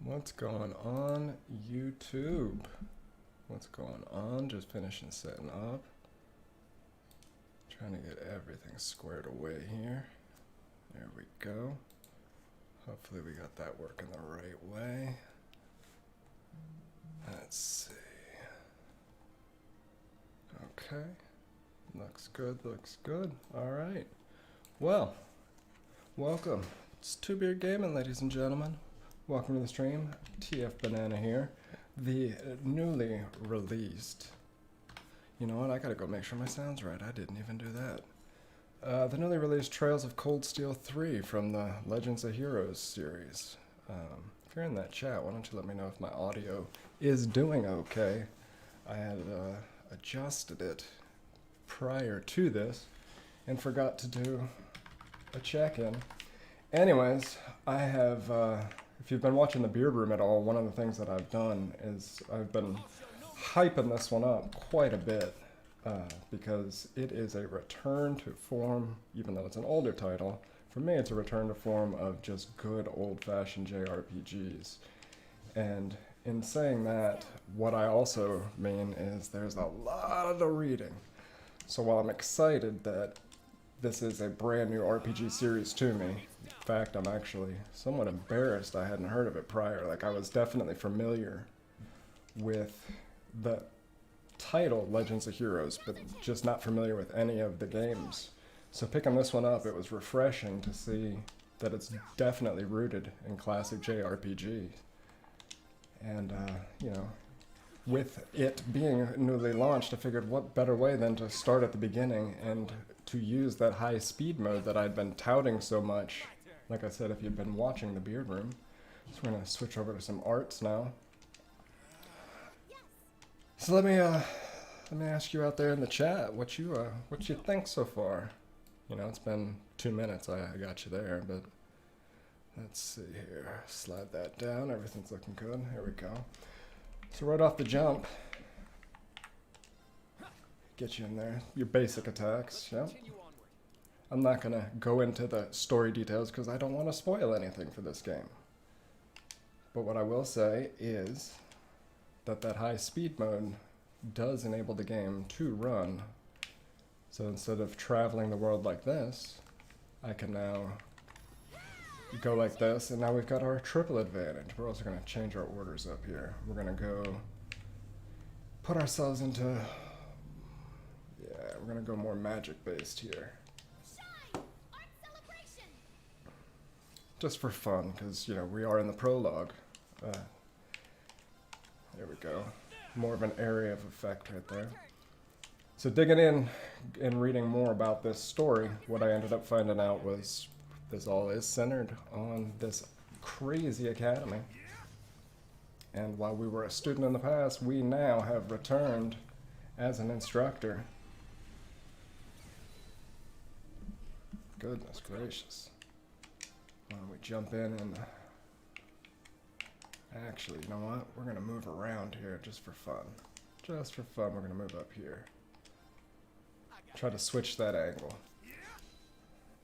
What's going on, YouTube? What's going on? Just finishing setting up. Trying to get everything squared away here. There we go. Hopefully we got that working the right way. Let's see. Okay. Looks good, looks good. Alright. Well, welcome. It's Two Beard Gaming, ladies and gentlemen. Welcome to the stream. TF Banana here. The newly released... You know what? I gotta go make sure my sound's right. I didn't even do that. The newly released Trails of Cold Steel 3 from the Legends of Heroes series. If you're in that chat, why don't you let me know if my audio is doing okay. I had adjusted it prior to this and forgot to do a check-in. Anyways, I have, if you've been watching the Beard Room at all, one of the things that I've done is I've been hyping this one up quite a bit because it is a return to form, even though it's an older title. For me, it's a return to form of just good old-fashioned JRPGs. And in saying that, what I also mean is there's a lot of reading. So while I'm excited that this is a brand new RPG series to me, in fact, I'm actually somewhat embarrassed I hadn't heard of it prior. Like, I was definitely familiar with the title, Legends of Heroes, but just not familiar with any of the games. So picking this one up, it was refreshing to see that it's definitely rooted in classic JRPG. And, you know, with it being newly launched, I figured what better way than to start at the beginning and to use that high speed mode that I'd been touting so much. Like I said, if you've been watching the Beard Room. So we're going to switch over to some arts now. So let me ask you out there in the chat what you think so far. You know, it's been 2 minutes. I got you there, but let's see here. Slide that down. Everything's looking good. Here we go. So right off the jump, get you in there. Your basic attacks. Yep. I'm not gonna go into the story details because I don't want to spoil anything for this game. But what I will say is that high speed mode does enable the game to run. So instead of traveling the world like this, I can now go like this, and now we've got our triple advantage. We're also going to change our orders up here. We're going to go put ourselves into, yeah, we're going to go more magic based here. Just for fun, because, you know, we are in the prologue. There we go. More of an area of effect right there. So digging in and reading more about this story, what I ended up finding out was this all is centered on this crazy academy. And while we were a student in the past, we now have returned as an instructor. Goodness gracious. Why don't we jump in and... Actually, you know what? We're going to move around here just for fun. Just for fun, we're going to move up here. Try to switch that angle.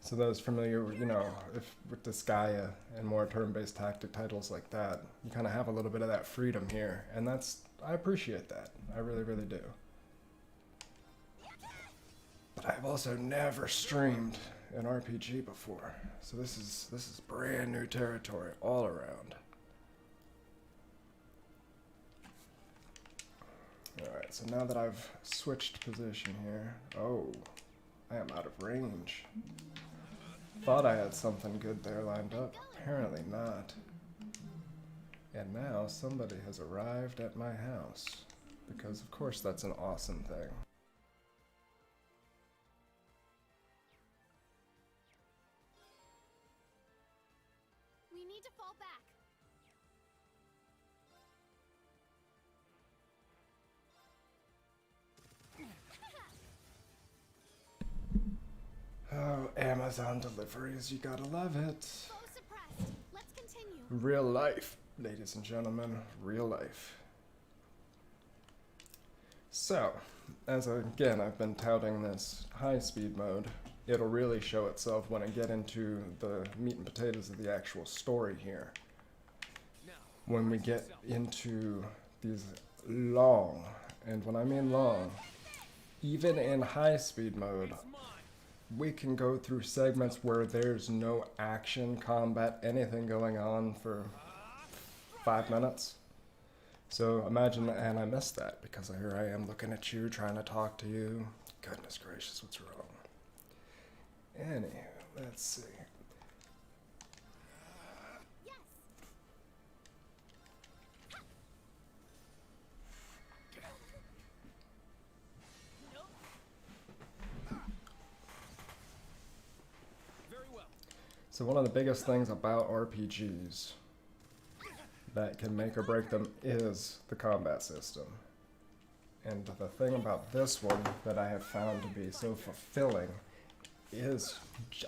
So those familiar, you know, with Disgaea and more turn-based tactic titles like that, you kind of have a little bit of that freedom here. And I appreciate that. I really, really do. But I've also never streamed an RPG before. So this is brand new territory all around. Alright, so now that I've switched position here... Oh, I am out of range. Thought I had something good there lined up. Apparently not. And now somebody has arrived at my house. Because of course that's an awesome thing. We need to fall back. Oh, Amazon deliveries, you gotta love it. Foe suppressed. Let's continue. Real life, ladies and gentlemen, real life. So, again, I've been touting this high speed mode. It'll really show itself when I get into the meat and potatoes of the actual story here. Now, when we get into these long, and when I mean long, even in high speed mode, we can go through segments where there's no action, combat, anything going on for 5 minutes. So imagine, and I missed that because here I am looking at you, trying to talk to you. Goodness gracious, what's wrong? Anywho, let's see. Yes. Very well. So one of the biggest things about RPGs that can make or break them is the combat system. And the thing about this one that I have found to be so fulfilling is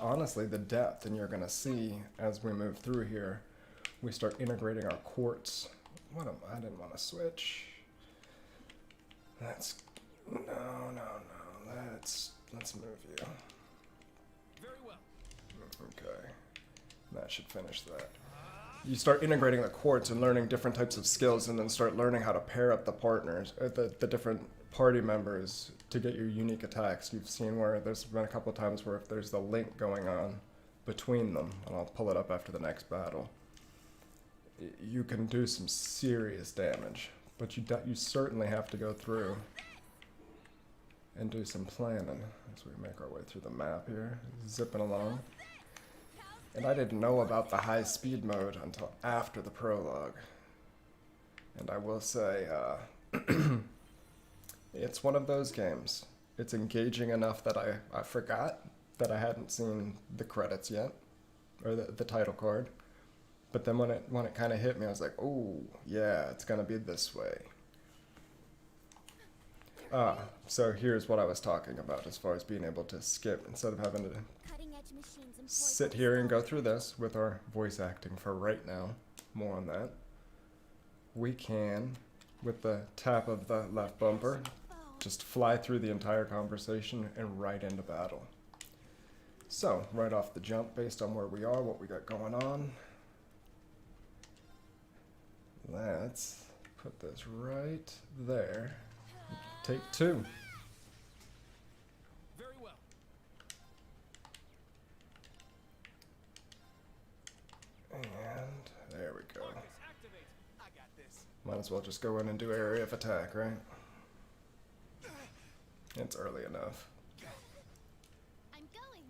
honestly the depth, and you're going to see as we move through here, we start integrating our quartz. I didn't want to switch. Let's move you. Very well. Okay, that should finish that. You start integrating the quartz and learning different types of skills, and then start learning how to pair up the partners, the different party members to get your unique attacks. You've seen where there's been a couple of times where if there's the link going on between them, and I'll pull it up after the next battle, you can do some serious damage. But you certainly have to go through and do some planning as we make our way through the map here, zipping along. And I didn't know about the high speed mode until after the prologue. And I will say, it's one of those games. It's engaging enough that I forgot that I hadn't seen the credits yet, or the title card. But then when it kind of hit me, I was like, oh, yeah, it's going to be this way. So here's what I was talking about as far as being able to skip instead of having to sit here and go through this with our voice acting for right now. More on that. We can, with the tap of the left bumper, just fly through the entire conversation and right into battle. So, right off the jump, based on where we are, what we got going on, let's put this right there. Take 2. Very well. And there we go. Marcus, activate. I got this. Might as well just go in and do area of attack, right? It's early enough. I'm going.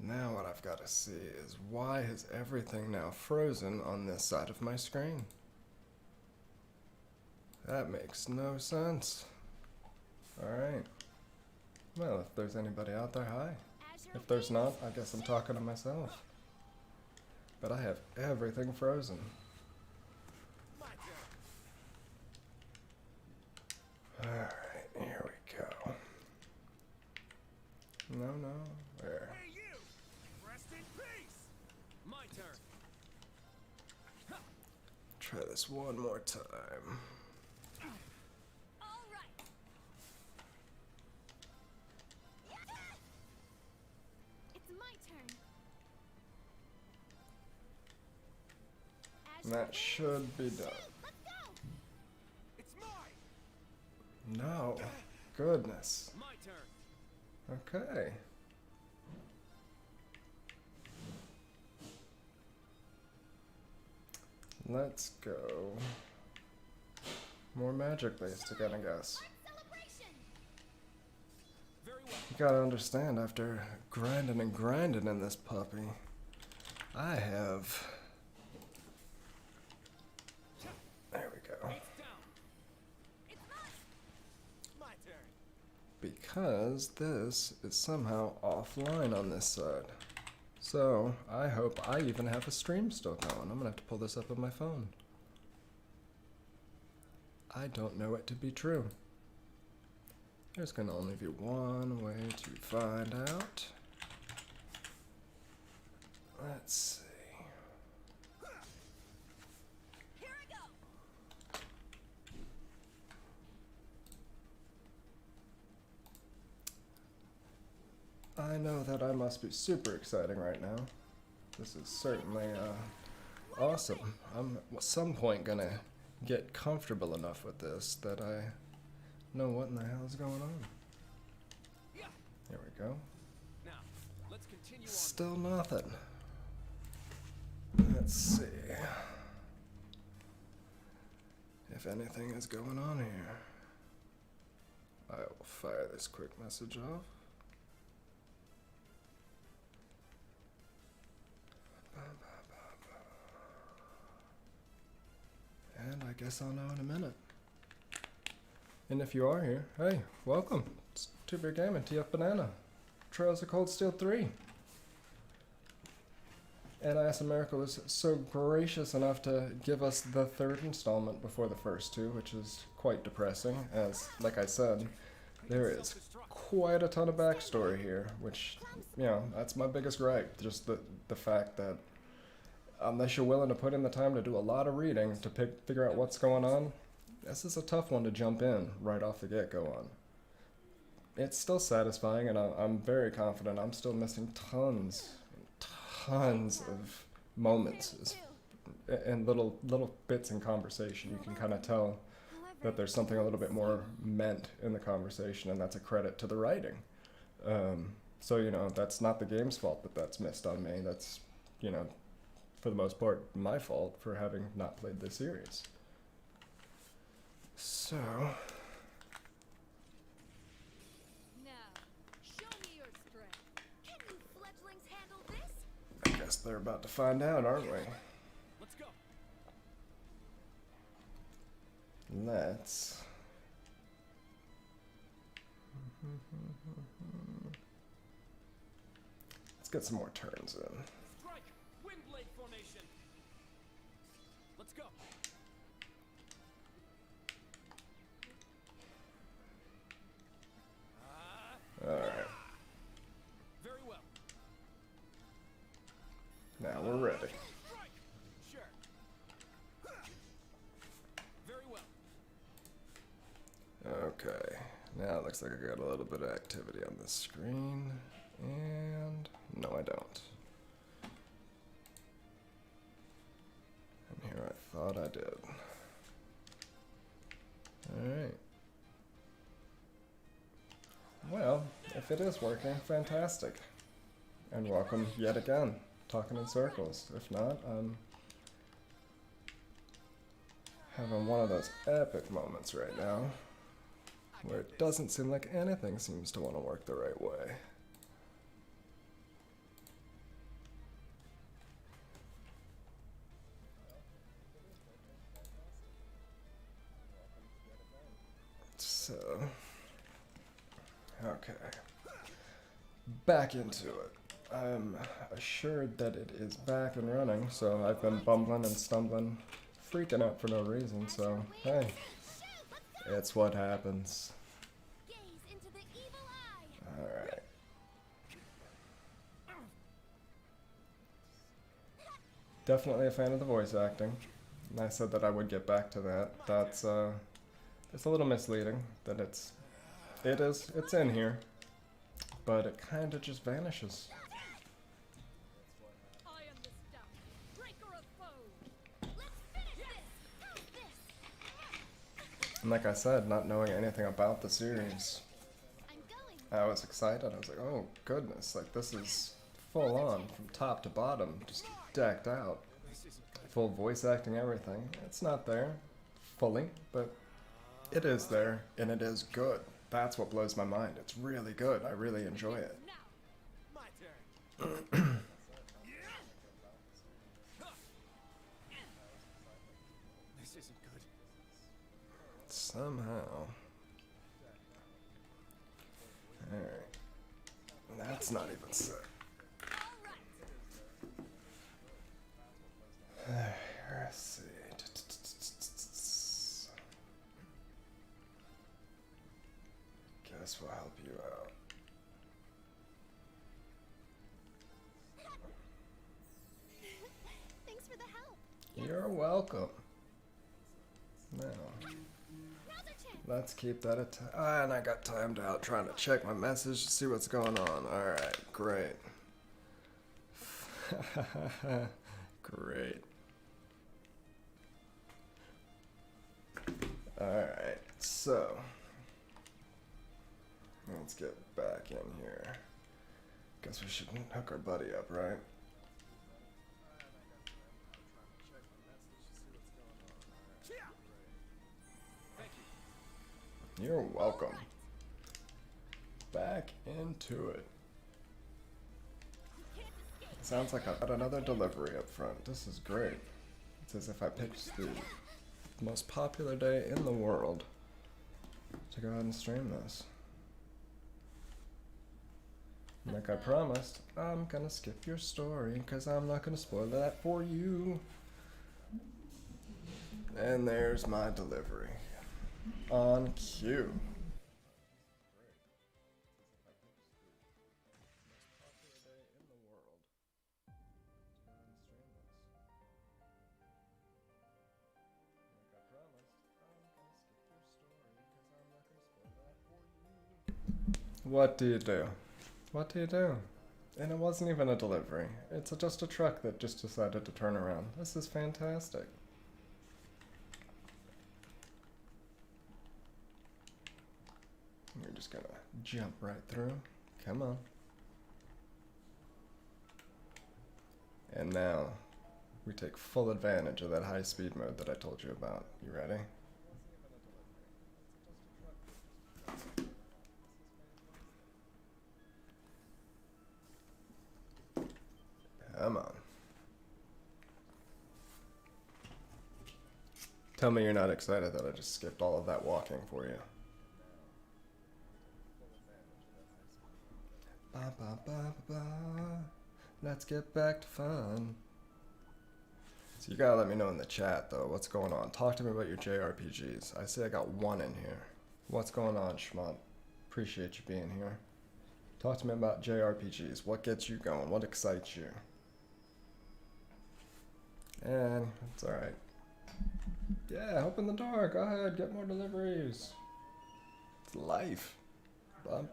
Now what I've got to see is why is everything now frozen on this side of my screen? That makes no sense. Alright. Well, if there's anybody out there, hi. If there's not, I guess I'm talking to myself. But I have everything frozen. My turn. Alright, here we go. No, there. Hey, you! Rest in peace! My turn. Try this one more time. All right. It's my turn. And that should be done. Let's go. It's mine! No. Goodness. My turn. Okay. Let's go. More magic based again, I guess. Celebration. Very well. You gotta understand, after grinding and grinding in this puppy, I have... There we go. It's down. It's mine. My turn. Because this is somehow offline on this side. So, I hope I even have a stream still going. I'm gonna have to pull this up on my phone. I don't know it to be true. There's gonna only be one way to find out. Let's see. Here I go. I know that I must be super exciting right now. This is certainly awesome. I'm at some point gonna get comfortable enough with this that I know what in the hell is going on. Yeah. Here we go. Now, let's continue on. Still nothing. Let's see if anything is going on here. I will fire this quick message off. And I guess I'll know in a minute. And if you are here, hey, welcome. It's 2-Beer Gaming, TF Banana. Trails of Cold Steel 3. And IS America was so gracious enough to give us the 3rd installment before the first 2, which is quite depressing, as, like I said, there is quite a ton of backstory here, which, you know, that's my biggest gripe. Just the fact that unless you're willing to put in the time to do a lot of reading to figure out what's going on, this is a tough one to jump in right off the get-go on. It's still satisfying, and I'm very confident I'm still missing tons of moments and little bits in conversation. You can kind of tell that there's something a little bit more meant in the conversation, and that's a credit to the writing. So, you know, that's not the game's fault that that's missed on me. That's, you know, for the most part, my fault for having not played this series. So, Now, show me your strength. Can you fledglings handle this? I guess they're about to find out, aren't we? Let's go. Let's get some more turns in. Strike. Wind blade formation. Let's go. Alright, Very well. now we're ready. Strike. Sure. Very well. Okay, now it looks like I got a little bit of activity on the screen, and no I don't. And here I thought I did. Alright. Well, if it is working, fantastic. And welcome yet again, talking in circles. If not, I'm having one of those epic moments right now where it doesn't seem like anything seems to want to work the right way. So, okay, back into it. I'm assured that it is back and running, so I've been bumbling and stumbling, freaking out for no reason, so hey, it's what happens. Gaze into the evil eye. Alright. Definitely a fan of the voice acting. And I said that I would get back to that. That's it's a little misleading that it's in here, but it kind of just vanishes. I am the stout, breaker of foes. Let's finish this. How's this? And like I said, not knowing anything about the series, I'm going. I was excited. I was like, oh goodness, like this is full on from top to bottom, just decked out. Full voice acting, everything. It's not there fully, but it is there, and it is good. That's what blows my mind. It's really good. I really enjoy it. Now, My turn. This isn't good. Somehow. Alright. That's not even set. all right. Let's see. Guess we'll help you out. Thanks for the help. You're welcome. Now, Now's our chance. let's keep that and I got timed out trying to check my message to see what's going on. Alright, great. Great. Alright, so let's get back in here. Guess we should hook our buddy up, right? You're welcome. Back into it. Sounds like I got another delivery up front. This is great. It's as if I picked the most popular day in the world to go ahead and stream this. Like I promised, I'm gonna skip your story because I'm not gonna spoil that for you. And there's my delivery. On cue. What do you do? What do you do? And it wasn't even a delivery. It's just a truck that just decided to turn around. This is fantastic. We're just gonna jump right through. Come on. And now we take full advantage of that high speed mode that I told you about. You ready? Come on. Tell me you're not excited that I just skipped all of that walking for you. Ba ba ba ba ba. Let's get back to fun. So you gotta let me know in the chat though, what's going on. Talk to me about your JRPGs. I see I got one in here. What's going on, Schmunt? Appreciate you being here. Talk to me about JRPGs. What gets you going? What excites you? And it's alright. Yeah, open the door. Go ahead, get more deliveries. It's life. Bump.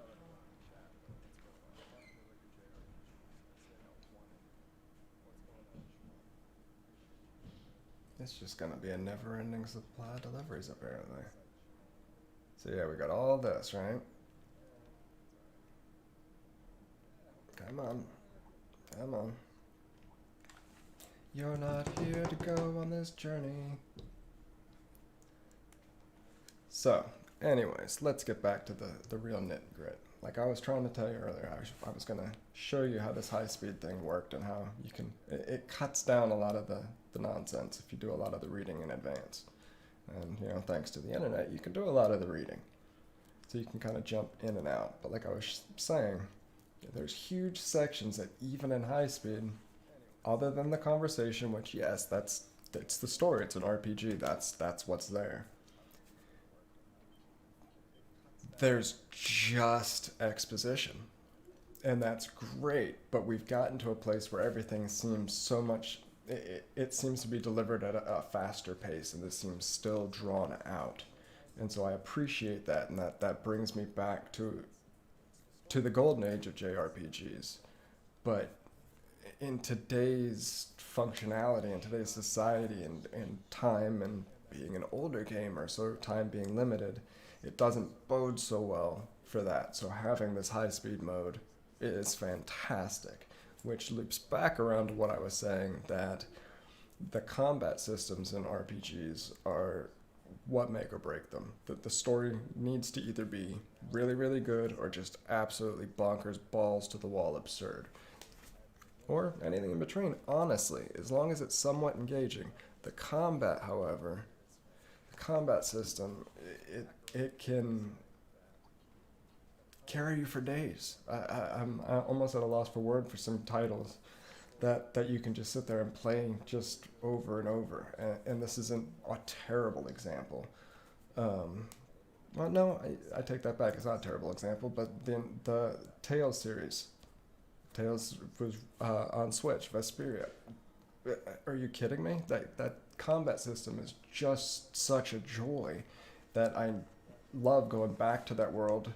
It's just gonna be a never-ending supply of deliveries, apparently. So yeah, we got all this, right? Come on. Come on. You're not here to go on this journey. So, anyways, let's get back to the real nit-grit. Like I was trying to tell you earlier, I was going to show you how this high-speed thing worked and how you can, it cuts down a lot of the nonsense if you do a lot of the reading in advance. And, you know, thanks to the internet, you can do a lot of the reading. So you can kind of jump in and out. But like I was saying, there's huge sections that even in high speed, other than the conversation, which yes, it's the story, it's an RPG, that's what's there. There's just exposition. And that's great, but we've gotten to a place where everything seems so much, it seems to be delivered at a faster pace, and this seems still drawn out. And so I appreciate that, and that brings me back to the golden age of JRPGs. But in today's functionality, in today's society, and time, and being an older gamer, so time being limited, it doesn't bode so well for that. So having this high-speed mode is fantastic, which loops back around to what I was saying, that the combat systems in RPGs are what make or break them. That the story needs to either be really, really good or just absolutely bonkers, balls to the wall absurd. Or anything in between, honestly, as long as it's somewhat engaging. The combat, however, the combat system, it can carry you for days. I'm almost at a loss for word for some titles that you can just sit there and play just over and over. And this isn't a terrible example. Well, no, I take that back. It's not a terrible example, but the Tales series. Tales was on Switch, Vesperia. Are you kidding me? That combat system is just such a joy that I love going back to that world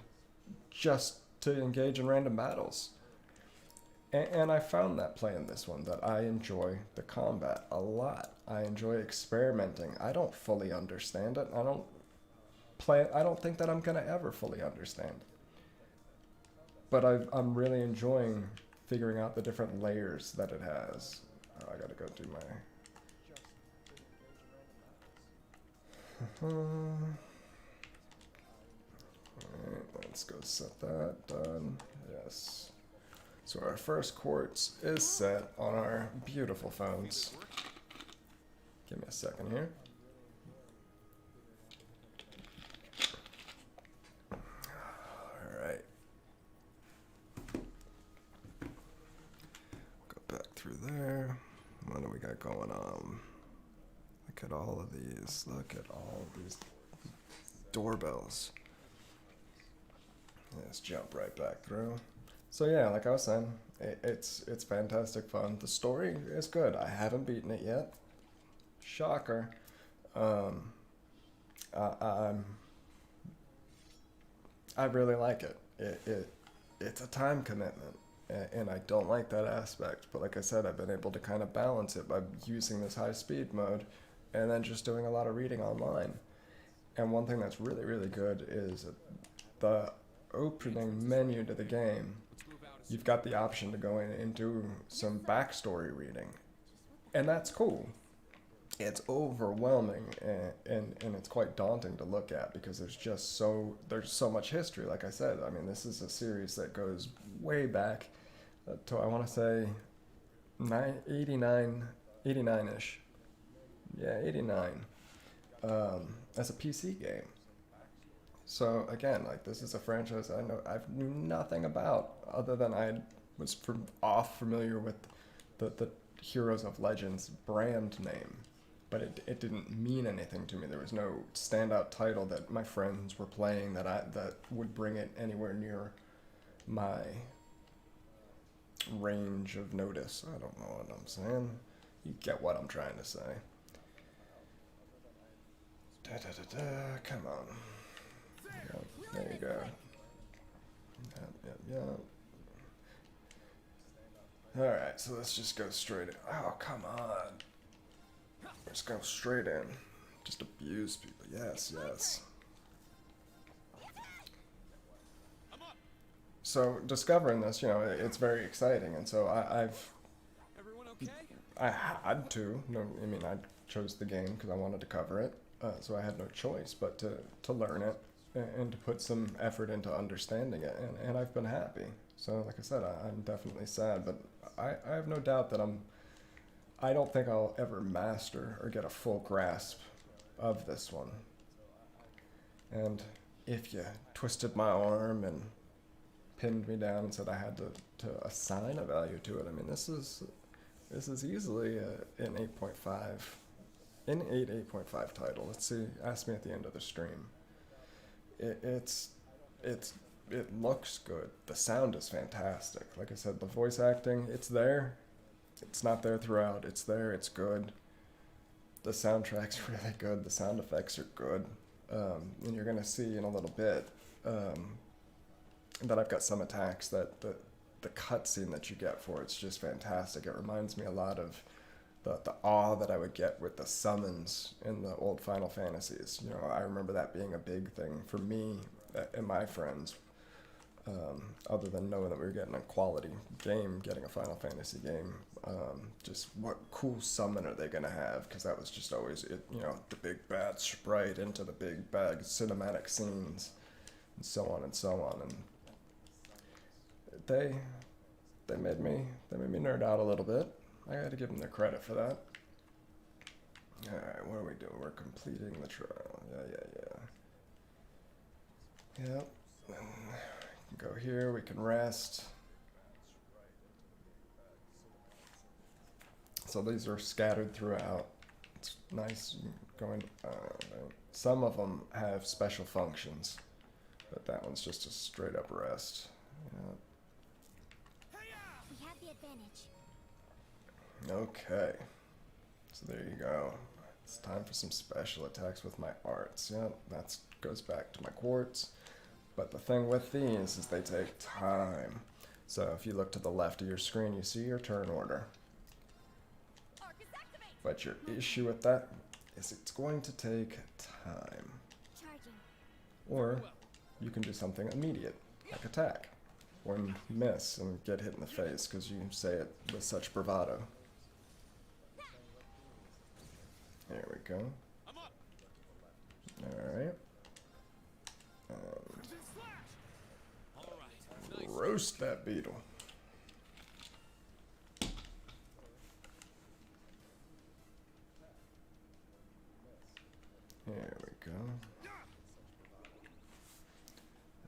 just to engage in random battles. And I found that playing this one, that I enjoy the combat a lot. I enjoy experimenting. I don't fully understand it. I don't think that I'm gonna ever fully understand. But I'm really enjoying figuring out the different layers that it has. Oh, I gotta go do my. Alright, let's go set that done. Yes. So our first quartz is set on our beautiful phones. Give me a second here. Alright. Go back through there. What do we got going on? Look at all of these. Look at all of these doorbells. Let's jump right back through. So yeah, like I was saying, it's fantastic fun. The story is good. I haven't beaten it yet. Shocker. I really like it. It's a time commitment, and I don't like that aspect. But like I said, I've been able to kind of balance it by using this high speed mode, and then just doing a lot of reading online. And one thing that's really, really good is the opening menu to the game. You've got the option to go in and do some backstory reading, and that's cool. It's overwhelming, and it's quite daunting to look at because there's so much history. Like I said, I mean, this is a series that goes way back to, I want to say 89-ish. Yeah, 89. As a PC game. So again, like, this is a franchise I knew nothing about, other than I was familiar with the Heroes of Legends brand name, but it didn't mean anything to me. There was no standout title that my friends were playing that would bring it anywhere near my range of notice. I don't know what I'm saying. You get what I'm trying to say. Come on. Yep, there you go. Yep. Alright, so let's just go straight in. Oh, come on. Let's go straight in. Just abuse people. Yes. So discovering this, it's very exciting, and so Everyone okay? I had to. No, I mean, I chose the game because I wanted to cover it, so I had no choice but to learn it and to put some effort into understanding it, and I've been happy. So, like I said, I'm definitely sad, but I have no doubt that I don't think I'll ever master or get a full grasp of this one. And if you twisted my arm and pinned me down and said I had to assign a value to it, I mean, this is easily an 8.5 title. Let's see. Ask me at the end of the stream. It looks good. The sound is fantastic. Like I said, the voice acting, it's there. It's not there throughout. It's there. It's good. The soundtrack's really good. The sound effects are good. And you're gonna see in a little bit that I've got some attacks that the cutscene that you get for it's just fantastic. It reminds me a lot of the awe that I would get with the summons in the old Final Fantasies. I remember that being a big thing for me and my friends. Other than knowing that we were getting a quality game, getting a Final Fantasy game, just what cool summon are they gonna have? Because that was just always it. The big bad sprite into the big bag cinematic scenes, and so on and so on. And they made me nerd out a little bit. I got to give them their credit for that. All right, what are we doing? We're completing the trial. Yeah. Yep. Go here, we can rest. So these are scattered throughout. It's nice going. Some of them have special functions, but that one's just a straight up rest. Yep. We have the advantage. Okay. So there you go. It's time for some special attacks with my arts. Yep, that goes back to my quartz. But the thing with these is they take time. So if you look to the left of your screen, you see your turn order. But your issue with that is it's going to take time. Charging. Or you can do something immediate, like attack, or miss and get hit in the face because you say it with such bravado. There we go. I'm up. Alright. Crimson slash. All right. Nice. Roast that beetle. There we go.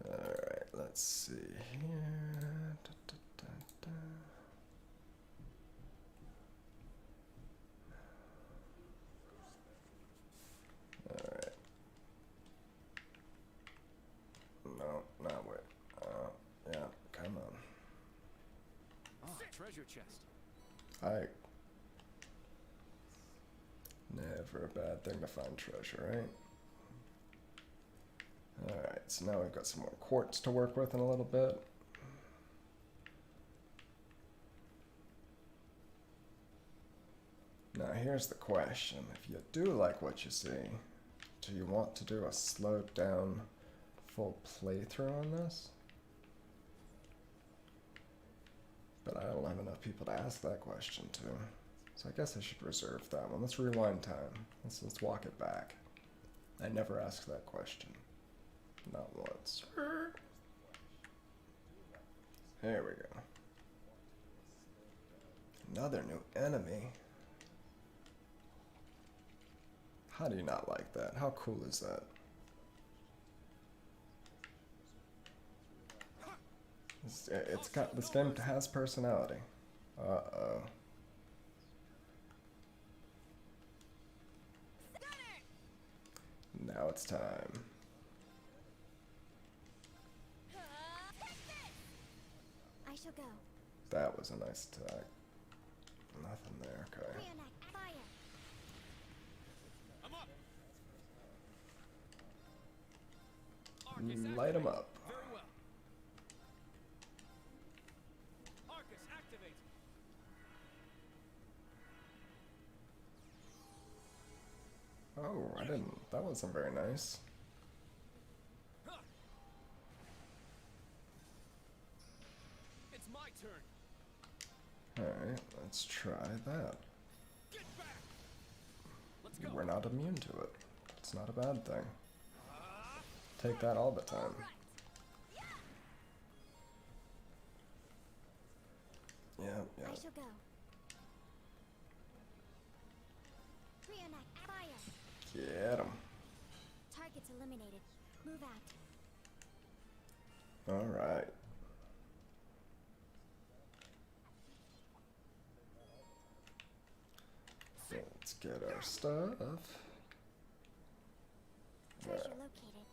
Alright, let's see here. Da, da, da, da. Alright. No, not wait. Yeah, come on. Oh, treasure chest. I. Never a bad thing to find treasure, right? Alright, so now we've got some more quartz to work with in a little bit. Now here's the question. If you do like what you see, do you want to do a slowed down full playthrough on this? But I don't have enough people to ask that question to. So I guess I should reserve that one. Let's rewind time. Let's walk it back. I never asked that question. Not once. There we go. Another new enemy. How do you not like that? How cool is that? It's got, this game has personality. Uh-oh. Now it's time. I shall go. That was a nice attack. Nothing there, okay. Reenact fire. I'm up. Light 'em up. Very well. Arcus activate. Oh, I didn't. That wasn't very nice. Huh. It's my turn. Alright, let's try that. Get back. Let's go. We're not immune to it. It's not a bad thing. Take that all the time. Right. Yeah. Yeah, I yeah. shall go. Reenact fire. Get 'em. Targets eliminated. Move out. Alright. Let's get our stuff. Treasure Alright. located.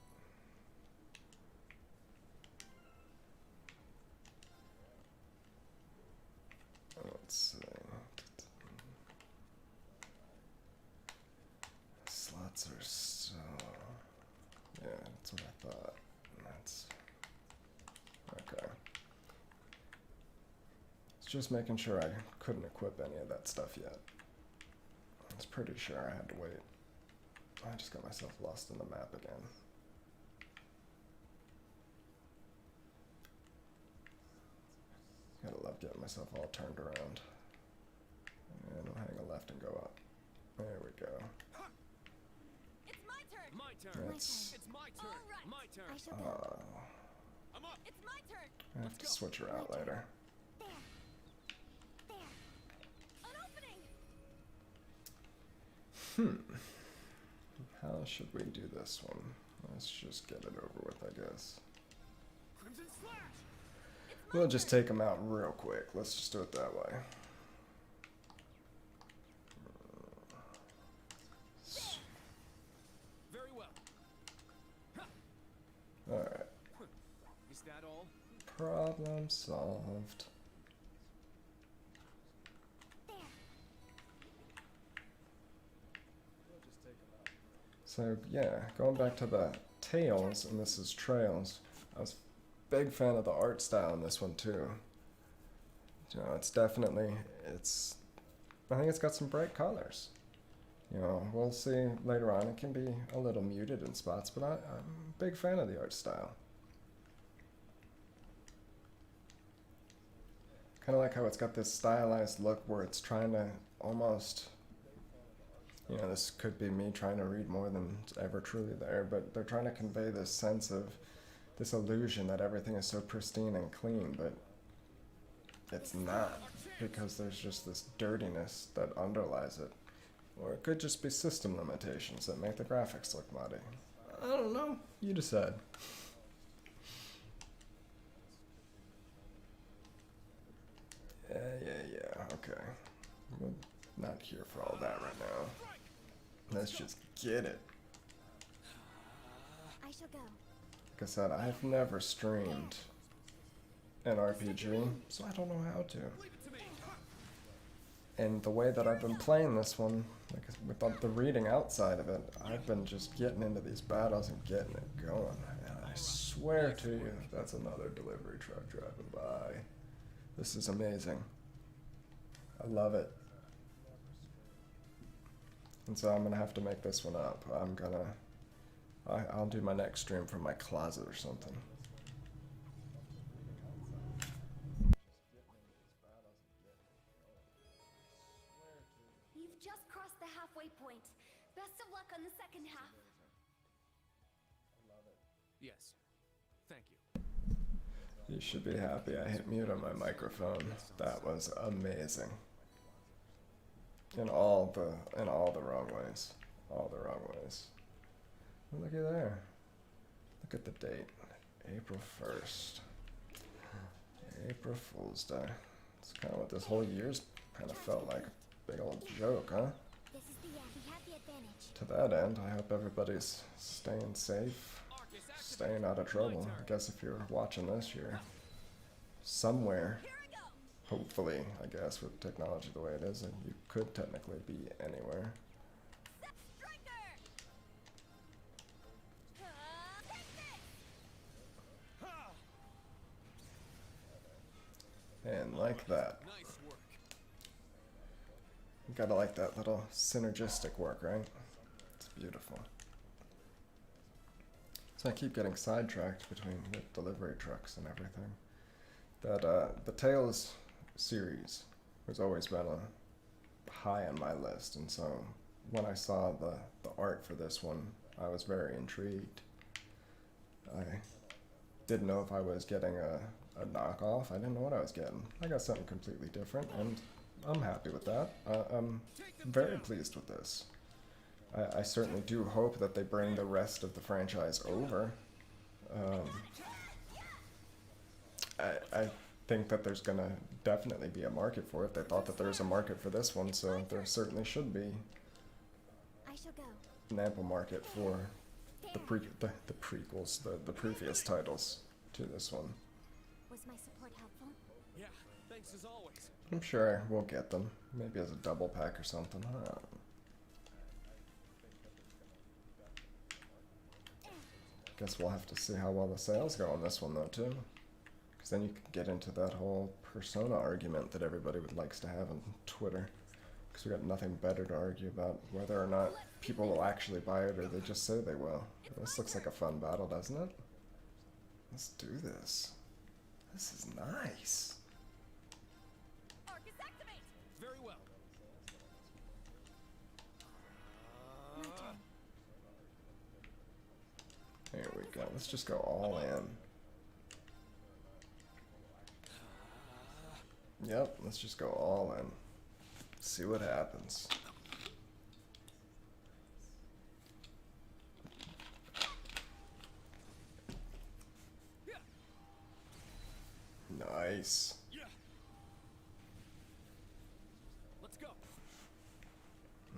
Let's see. Slots are so. Yeah, that's what I thought. That's. Okay. It's just making sure I couldn't equip any of that stuff yet. I was pretty sure I had to wait. I just got myself lost in the map again. Gotta love getting myself all turned around. And I'll hang a left and go up. There we go. It's my turn. My turn. That's. It's my turn. All right. My turn. I shall go. I'm up. It's my turn. I have to switch her out later. There. There. An opening. How should we do this one? Let's just get it over with, I guess. Crimson slash. It's my We'll just turn. take them out real quick. Let's just do it that way. Very well. Alright. Is that all? Problem solved. There. So, yeah, going back to the Tails, and this is Trails, I was a big fan of the art style in this one, too. You know, it's definitely, I think it's got some bright colors. You know, we'll see later on. It can be a little muted in spots, but I'm a big fan of the art style. Kind of like how it's got this stylized look where it's trying to almost, you know, this could be me trying to read more than it's ever truly there, but they're trying to convey this sense of this illusion that everything is so pristine and clean, but it's not, because there's just this dirtiness that underlies it. Or it could just be system limitations that make the graphics look muddy. I don't know. You decide. Yeah, okay. We're not here for all that right now. Let's just get it. I shall go. Like I said, I've never streamed an RPG, so I don't know how to. And the way that I've been playing this one, like without the reading outside of it, I've been just getting into these battles and getting it going. And I swear to you, that's another delivery truck driving by. This is amazing. I love it. And so I'm gonna have to make this one up. I'll do my next stream from my closet or something. You've just crossed the halfway point. Best of luck on the second half. Yes. Thank you. You should be happy I hit mute on my microphone. That was amazing. In all the wrong ways. All the wrong ways. Looky there. Look at the date. April 1st. April Fool's Day. It's kind of what this whole year's kind of felt like. A big old joke, huh? This is the end. We have the advantage. To that end, I hope everybody's staying safe, staying out of trouble. I guess if you're watching this, you're somewhere. Hopefully, I guess, with technology the way it is, and you could technically be anywhere. And like that. Nice work. You gotta like that little synergistic work, right? It's beautiful. So I keep getting sidetracked between the delivery trucks and everything. That the Tales series has always been a high on my list, and so when I saw the art for this one, I was very intrigued. I didn't know if I was getting a knockoff. I didn't know what I was getting. I got something completely different, and I'm happy with that. I'm very pleased with this. I certainly do hope that they bring the rest of the franchise over. I think that there's gonna definitely be a market for it. They thought that there was a market for this one, so there certainly should be I shall go. an ample market for the prequels, the previous titles to this one. Was my support helpful? Yeah. Thanks as always. I'm sure we'll get them, maybe as a double pack or something. I don't know. Guess we'll have to see how well the sales go on this one though too. Because then you can get into that whole persona argument that everybody likes to have on Twitter. Because we got nothing better to argue about whether or not people will actually buy it or they just say they will. This looks like a fun battle, doesn't it? Let's do this. This is nice. Arcus activate! Very well. My turn. Here we go. Let's just go all in. Yep, let's just go all in. See what happens. Nice. Yeah. Let's go.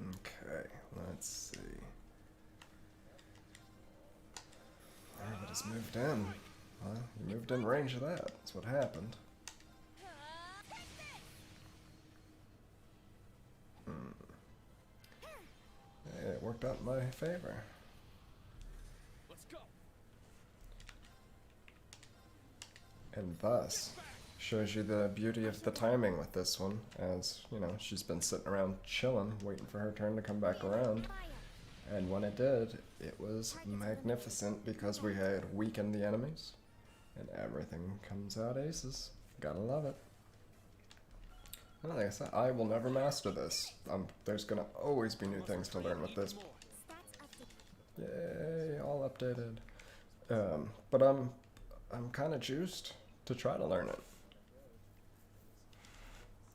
Okay, let's see. Everybody's moved in. Well, you moved in range of that. That's what happened. It worked out in my favor. Let's go. And thus, Shows you the beauty of the timing with this one, as, you know, she's been sitting around chilling, waiting for her turn to come back around. And when it did, it was magnificent because we had weakened the enemies. And everything comes out aces. Gotta love it. And like I said, I will never master this. There's gonna always be new things to learn with this. Yay, all updated. But I'm kind of juiced to try to learn it.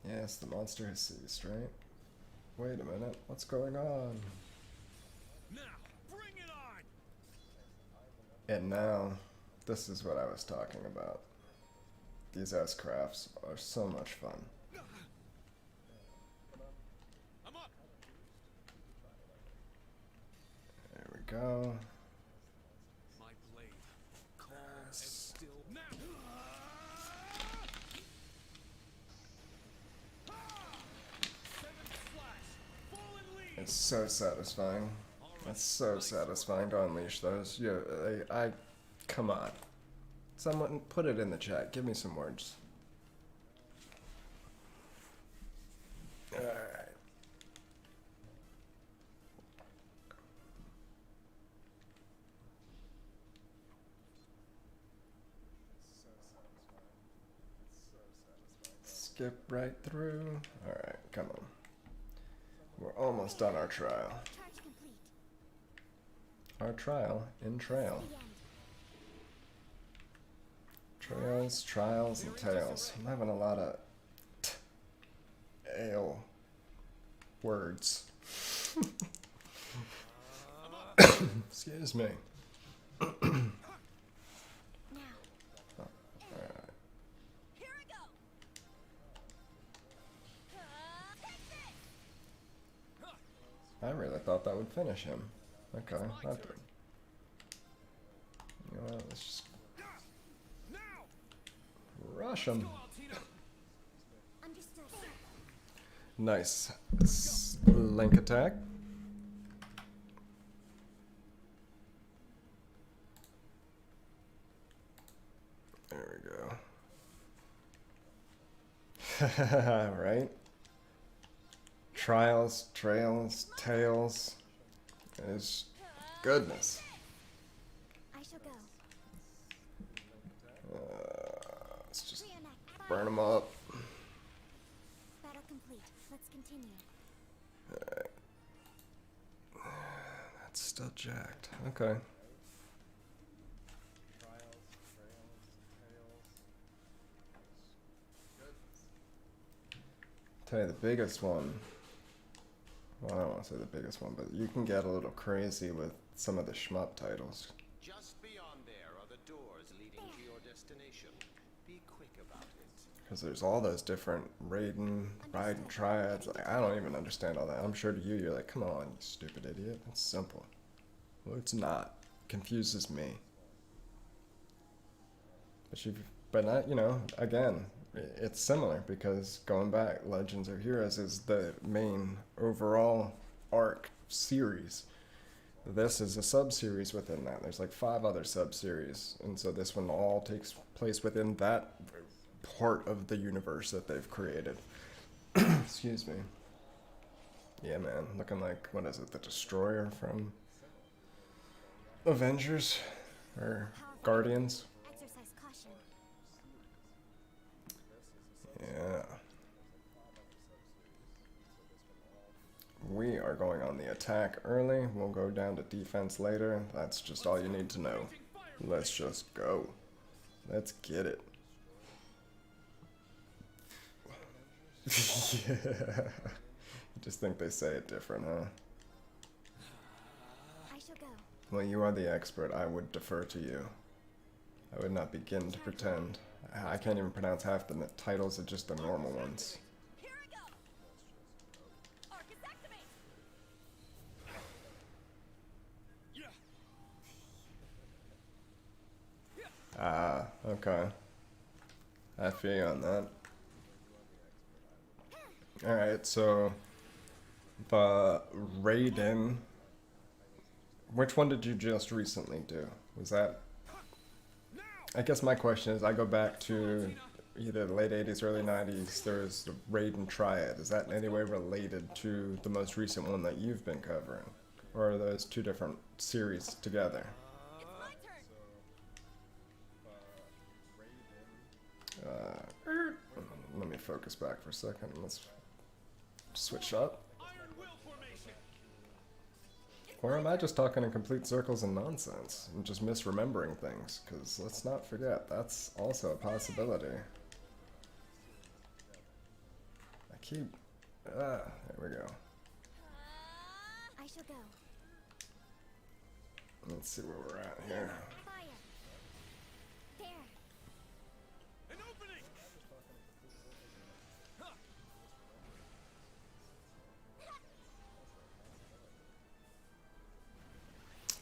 Yes, the monster has ceased, right? Wait a minute, what's going on? Now, bring it on! And now, this is what I was talking about. These S-crafts are so much fun. I'm up. There we go. My blade, calm and still. Now! Seventh slash, fallen lead. It's so satisfying. It's so satisfying to unleash those. Yeah, I come on. Someone put it in the chat. Give me some words. Alright. Skip right through. Alright, come on. We're almost done our trial. Charge complete. Our trial in trail. The end. Trails, trials, and tales. I'm having a lot of ale words. Excuse me. Now. Alright. Here I go. Take this. I really thought that would finish him. Okay, that did. You know what, let's just Now! rush him. Go, Altina! Understood. Nice. Link attack. There we go. Right? Trials, trails, tales. Is goodness. I shall go. Let's just Reenact. burn them up. Battle complete. Let's continue. That's still jacked. Okay. Tell you the biggest one. Well, I don't want to say the biggest one, but you can get a little crazy with some of the shmup titles. Just beyond there are the doors leading to your destination. Be quick about it. Because there's all those different raiding, riding triads. Like, I don't even understand all that. I'm sure to you, you're like, come on, you stupid idiot. It's simple. Well, it's not. It confuses me. But not, you know, again, it's similar because going back, Legends of Heroes is the main overall arc series. This is a sub-series within that. There's like 5 other sub-series, and so this one all takes place within that part of the universe that they've created. Excuse me. Yeah, man, looking like, what is it, the Destroyer from Avengers or Guardians? Exercise caution. Yeah. We are going on the attack early. We'll go down to defense later. That's just all you need to know. Let's just go. Let's get it. Yeah. You just think they say it different, huh? I shall go. Well, you are the expert. I would defer to you. I would not begin to pretend. I can't even pronounce half the titles of just the normal ones. Here I go. Arcus activate. Ah, okay. I feel you on that. Alright, so the Raiden, which one did you just recently do? Was that, I guess my question is, I go back to, either the late 80s, early 90s, there was the Raiden Triad. Is that in any way related to the most recent one that you've been covering? Or are those two different series together? It's my turn. Let me focus back for a second. Let's switch up. Iron Will formation. Or am I just talking in complete circles and nonsense and just misremembering things? Because let's not forget, that's also a possibility. I keep... there we go. I shall go. Let's see where we're at here. Fire. There. An opening.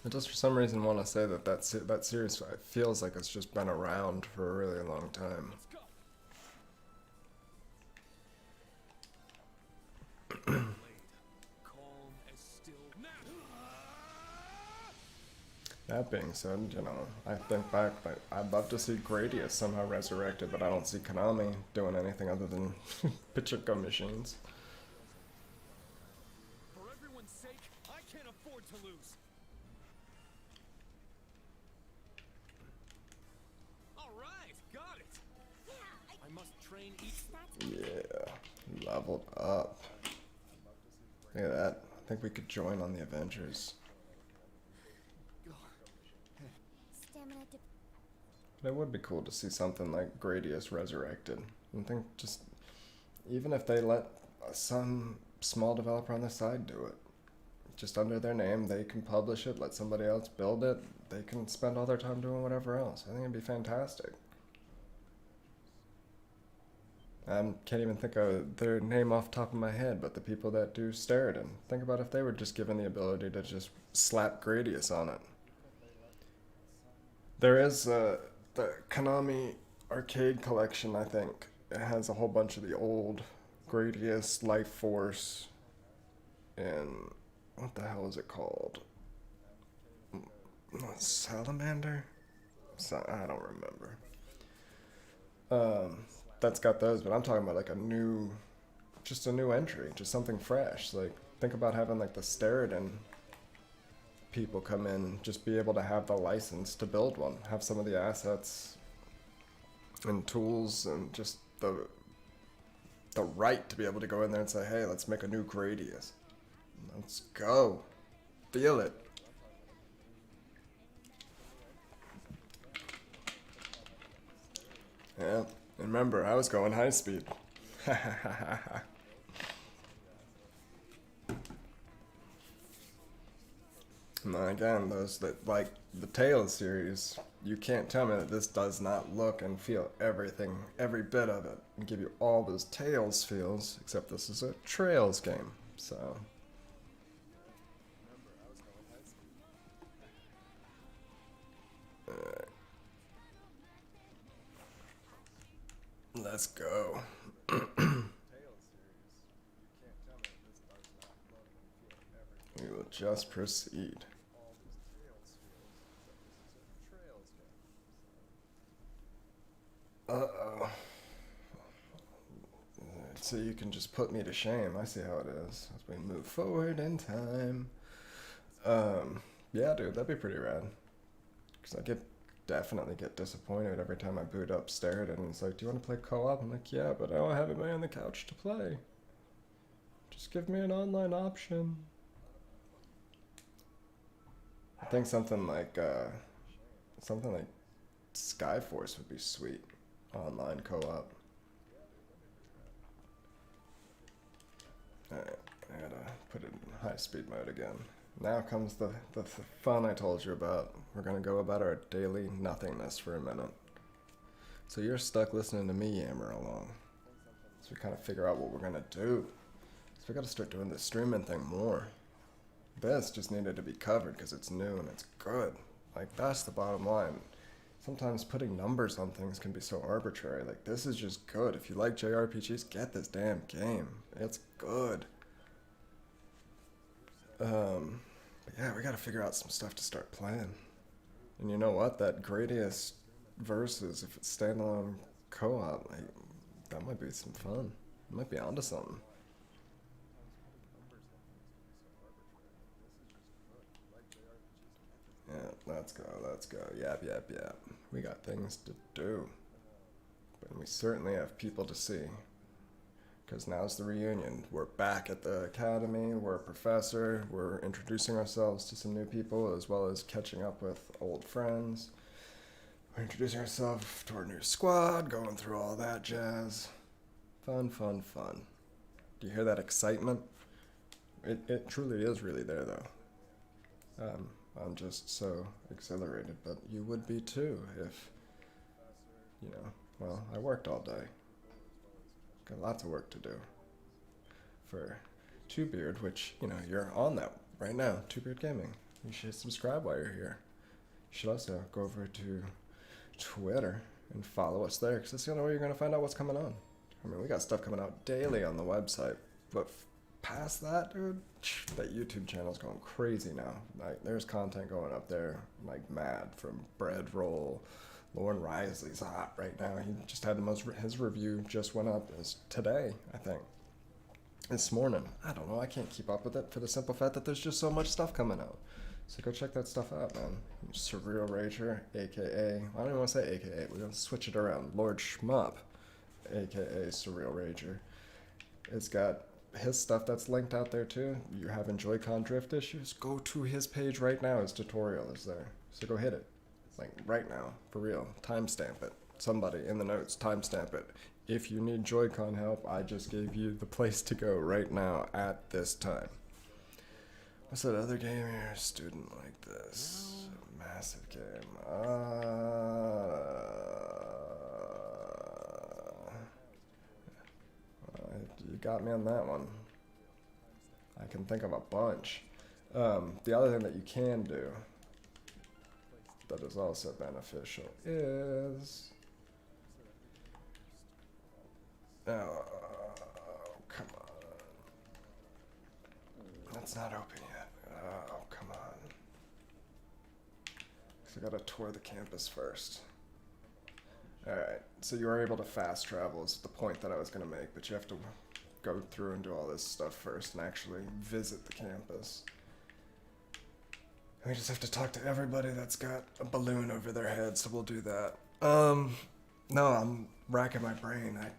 I just for some reason want to say that that series feels like it's just been around for a really long time. Let's go. Blade, calm as still. Now. That being said, you know, I think back, like, I'd love to see Gradius somehow resurrected, but I don't see Konami doing anything other than pachinko machines. For everyone's sake, I can't afford to lose. All right, got it. Yeah, I must train each. Yeah, leveled up. Look at that. I think we could join on the Avengers. stamina dip. But it would be cool to see something like Gradius resurrected. I think just, even if they let some small developer on the side do it, just under their name, they can publish it, let somebody else build it, they can spend all their time doing whatever else. I think it'd be fantastic. I can't even think of their name off the top of my head, but the people that do Steriden. Think about if they were just given the ability to just slap Gradius on it. There is the Konami arcade collection, I think. It has a whole bunch of the old Gradius, Life Force, and what the hell is it called? Salamander? I don't remember. That's got those, but I'm talking about like just a new entry, just something fresh. Like, think about having like the Steriden people come in, just be able to have the license to build one, have some of the assets and tools and just the right to be able to go in there and say, hey, let's make a new Gradius. Let's go. Feel it. Yeah, and remember, I was going high speed. And then again, those that like the Tales series, you can't tell me that this does not look and feel everything, every bit of it, and give you all those Tales feels, except this is a Trails game, so. Let's go. We will just proceed. Uh-oh. So you can just put me to shame. I see how it is as we move forward in time. Yeah, dude, that'd be pretty rad. Because I definitely get disappointed every time I boot up Steriden and it's like, do you want to play co-op? I'm like, yeah, but I don't have anybody on the couch to play. Just give me an online option. I think something like Skyforce would be sweet. Online co-op. Alright, I gotta put it in high speed mode again. Now comes the fun I told you about. We're gonna go about our daily nothingness for a minute. So you're stuck listening to me yammer along. So we kind of figure out what we're gonna do. So we gotta start doing this streaming thing more. This just needed to be covered because it's new and it's good. Like, that's the bottom line. Sometimes putting numbers on things can be so arbitrary. Like, this is just good. If you like JRPGs, get this damn game. It's good. But yeah, we gotta figure out some stuff to start playing. And you know what? That Gradius Versus, if it's standalone co-op, like, that might be some fun. Might be onto something. Yeah, let's go, let's go. Yap, yap, yap. We got things to do. But we certainly have people to see. Because now's the reunion. We're back at the academy, we're a professor, we're introducing ourselves to some new people, as well as catching up with old friends. We're introducing ourselves to our new squad, going through all that jazz. Fun, fun, fun. Do you hear that excitement? It truly is really there, though. I'm just so exhilarated, but you would be too if, you know, well, I worked all day. Got lots of work to do. For Two Beard, which, you know, you're on that right now, Two Beard Gaming. You should subscribe while you're here. You should also go over to Twitter and follow us there, because that's the only way you're going to find out what's coming on. I mean, we got stuff coming out daily on the website, but past that, dude, that YouTube channel's going crazy now. Like, there's content going up there like mad, from Bread Roll. Lauren Risley's hot right now. He just had his review just went up today, I think. This morning. I don't know, I can't keep up with it for the simple fact that there's just so much stuff coming out. So go check that stuff out, man. Surreal Rager, aka, I don't even want to say aka, we're going to switch it around. Lord Shmup, aka Surreal Rager. It's got his stuff that's linked out there too. You're having Joy-Con drift issues? Go to his page right now. His tutorial is there. So go hit it. Like right now, for real. Timestamp it. Somebody in the notes, timestamp it. If you need Joy-Con help, I just gave you the place to go right now at this time. What's that other game here? Student like this. Massive game. You got me on that one. I can think of a bunch. The other thing that you can do that is also beneficial is... Oh, come on. That's not open yet. Oh, come on. 'Cause I gotta tour the campus first. Alright, so you are able to fast travel is the point that I was gonna make, but you have to go through and do all this stuff first and actually visit the campus. We just have to talk to everybody that's got a balloon over their head, so we'll do that. No, I'm racking my brain. I,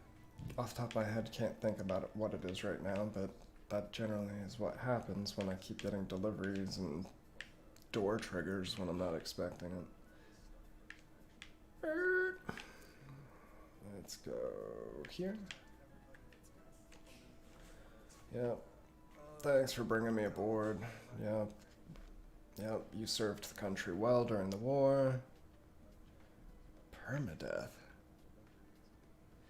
off the top of my head, can't think about what it is right now, but that generally is what happens when I keep getting deliveries and door triggers when I'm not expecting it. Let's go here. Yep. Thanks for bringing me aboard. Yep. Yep, you served the country well during the war. Permadeath.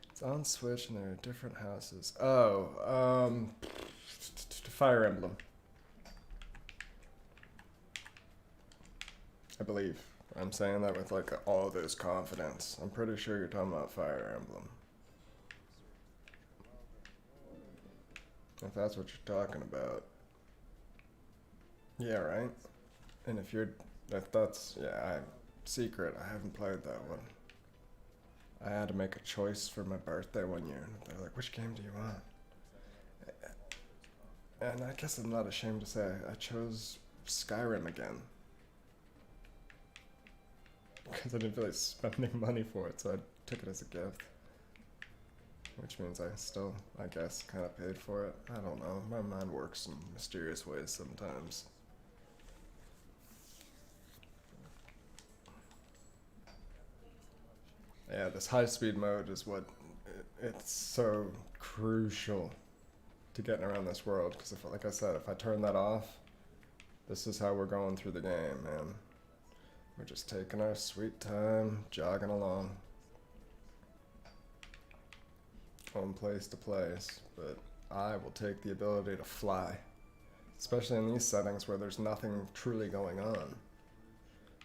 It's on Switch and there are different houses. Oh, Fire Emblem. I believe. I'm saying that with like all this confidence. I'm pretty sure you're talking about Fire Emblem. If that's what you're talking about. Yeah, right? And if that's, yeah, secret, I haven't played that one. I had to make a choice for my birthday one year. They're like, which game do you want? And I guess I'm not ashamed to say I chose Skyrim again. Because I didn't feel like spending money for it, so I took it as a gift. Which means I still, I guess, kind of paid for it. I don't know. My mind works in mysterious ways sometimes. Yeah, this high-speed mode is what, it's so crucial to getting around this world. Because, like I said, if I turn that off, this is how we're going through the game, man. We're just taking our sweet time, jogging along. From place to place, but I will take the ability to fly. Especially in these settings where there's nothing truly going on.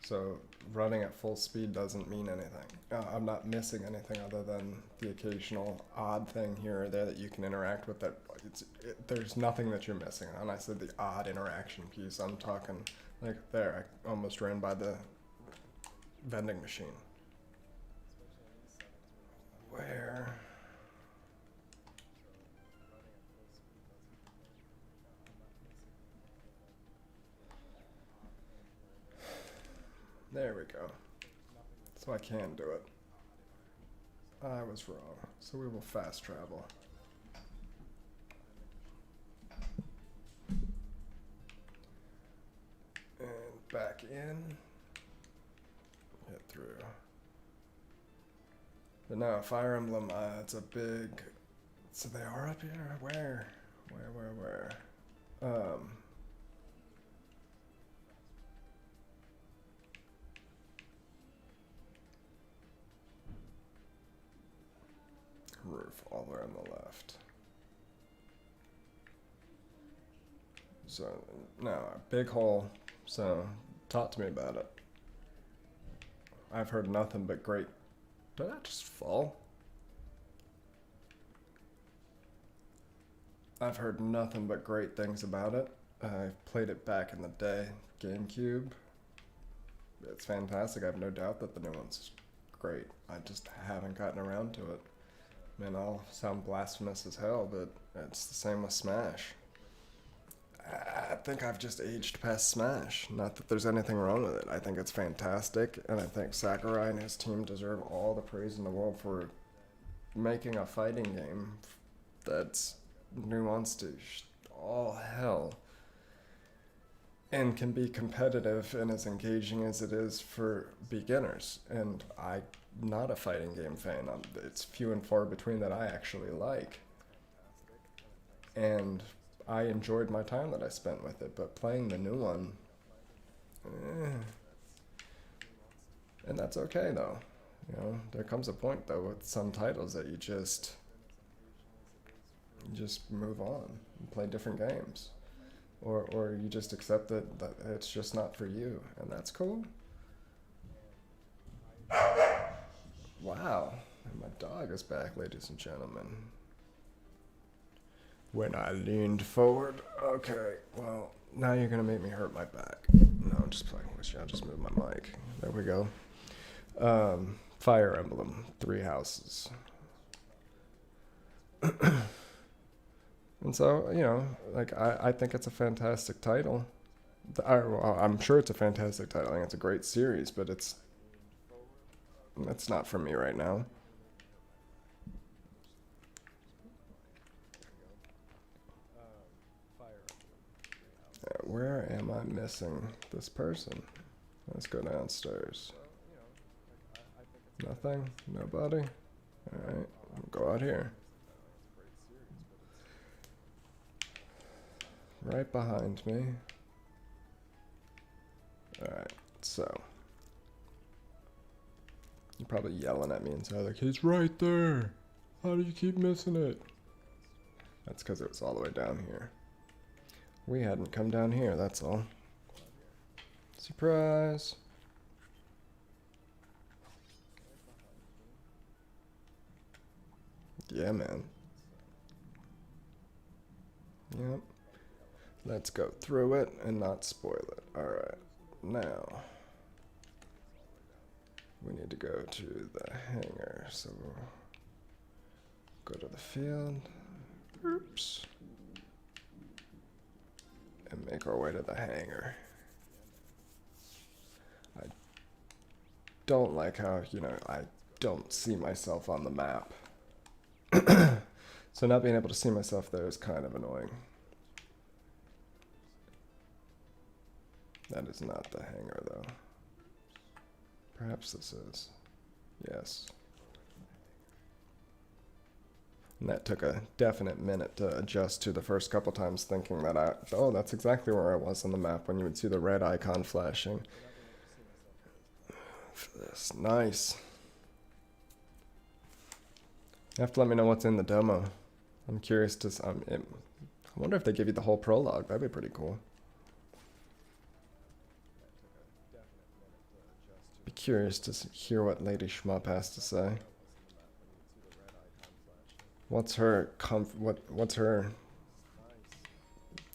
So running at full speed doesn't mean anything. I'm not missing anything other than the occasional odd thing here or there that you can interact with. There's nothing that you're missing. And I said the odd interaction piece. I'm talking like there. I almost ran by the vending machine. So I can do it. I was wrong. So we will fast travel. And back in. Get through. But no, Fire Emblem, it's a big... So they are up here? Where? Where? Roof all the way on the left. So, no, a big hole. So, talk to me about it. I've heard nothing but great... Did I just fall? I've heard nothing but great things about it. I played it back in the day, GameCube. It's fantastic. I have no doubt that the new one's great. I just haven't gotten around to it. Man, I'll sound blasphemous as hell, but it's the same with Smash. I think I've just aged past Smash. Not that there's anything wrong with it. I think it's fantastic, and I think Sakurai and his team deserve all the praise in the world for making a fighting game that's nuanced as all hell and can be competitive and as engaging as it is for beginners. And I'm not a fighting game fan. It's few and far between that I actually like. And I enjoyed my time that I spent with it, but playing the new one, and that's okay though. You know, there comes a point though with some titles that you just move on and play different games, or you just accept that it's just not for you, and that's cool. Wow, and my dog is back, ladies and gentlemen. When I leaned forward. Okay, well, now you're gonna make me hurt my back. No, I'm just playing with you. I'll just move my mic. There we go. Fire Emblem, 3 Houses. And so, you know, like, I think it's a fantastic title. I'm sure it's a fantastic title. I think it's a great series, but it's not for me right now. Where am I missing this person? Let's go downstairs. Nothing? Nobody? Alright, go out here. Right behind me. Alright, so. You're probably yelling at me inside like, he's right there! How do you keep missing it? That's because it was all the way down here. We hadn't come down here, that's all. Surprise! Yeah, man. Yep. Let's go through it and not spoil it. Alright, now we need to go to the hangar, so we'll go to the field. Oops. And make our way to the hangar. I don't like how, you know, I don't see myself on the map. So not being able to see myself there is kind of annoying. That is not the hangar, though. Perhaps this is. Yes. And that took a definite minute to adjust to the first couple times, thinking that oh, that's exactly where I was on the map when you would see the red icon flashing. This, nice. You have to let me know what's in the demo. I'm curious to. I wonder if they give you the whole prologue. That'd be pretty cool. Be curious to hear what Lady Shmup has to say. What's her what's her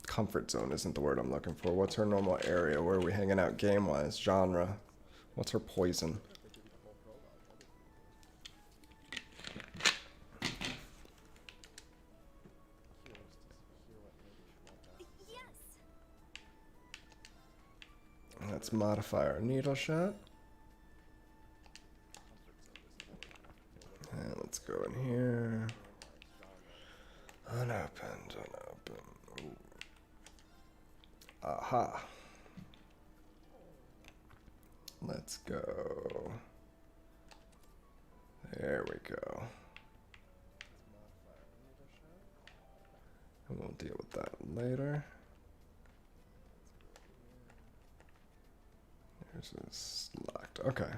comfort zone isn't the word I'm looking for. What's her normal area? Where are we hanging out game-wise? Genre? What's her poison? Yes. Let's modify our needle shot. go in here. Unopened, unopened. Ooh. Aha. Let's go. There we go. And we'll deal with that later. There's this locked. Okay.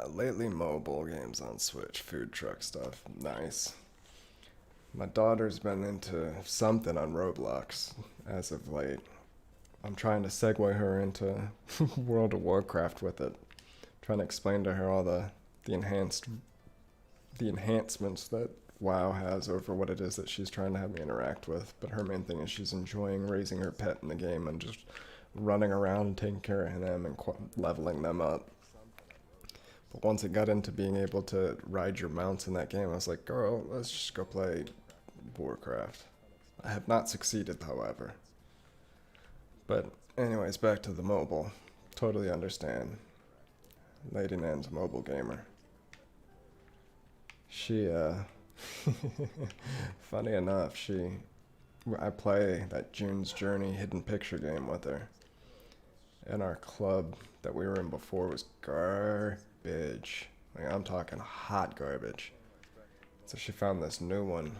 Lately mobile games on Switch, food truck stuff. Nice. My daughter's been into something on Roblox as of late. I'm trying to segue her into World of Warcraft with it. Trying to explain to her all the enhancements that WoW has over what it is that she's trying to have me interact with. But her main thing is she's enjoying raising her pet in the game and just running around and taking care of them and leveling them up. But once it got into being able to ride your mounts in that game, I was like, girl, let's just go play Warcraft. I have not succeeded, however. But anyways, back to the mobile. Totally understand. Lady Nan's a mobile gamer. She, funny enough, I play that June's Journey hidden picture game with her. And our club that we were in before was garbage. Like, I'm talking hot garbage. So she found this new one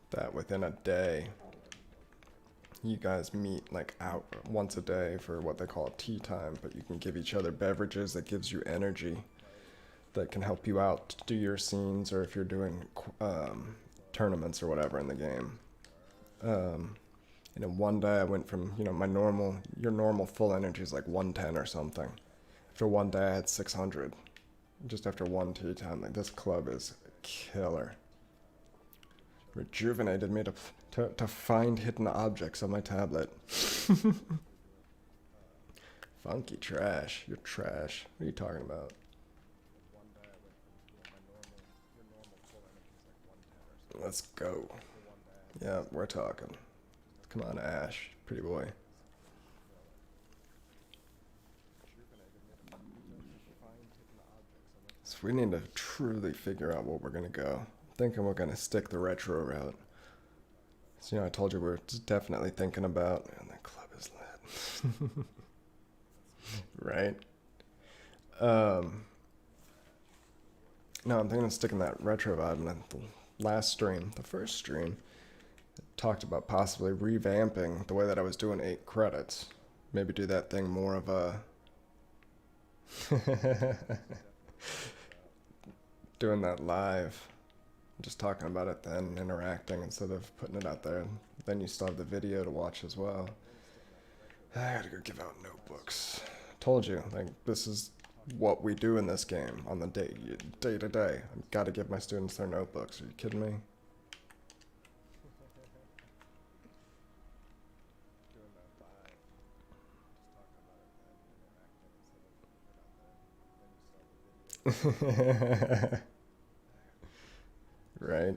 that within a day, you guys meet like out once a day for what they call tea time, but you can give each other beverages that gives you energy that can help you out to do your scenes, or if you're doing tournaments or whatever in the game. And in one day I went from, your normal full energy is like 110 or something. After one day I had 600. Just after one tea time. Like, this club is killer. Rejuvenated me to find hidden objects on my tablet. Funky trash. You're trash. What are you talking about? Let's go. Yeah, we're talking. Come on, Ash. Pretty boy. So we need to truly figure out what we're going to go. I'm thinking we're going to stick the retro route. So, I told you we're definitely thinking about... And the club is lit. Right? No, I'm thinking of sticking that retro vibe. And the last stream, the first stream, talked about possibly revamping the way that I was doing 8 credits. Maybe do that thing more of a... doing that live. Just talking about it then, interacting instead of putting it out there. Then you still have the video to watch as well. I gotta go give out notebooks. Told you, like, this is what we do in this game on the day to day. I've got to give my students their notebooks. Are you kidding me? Right?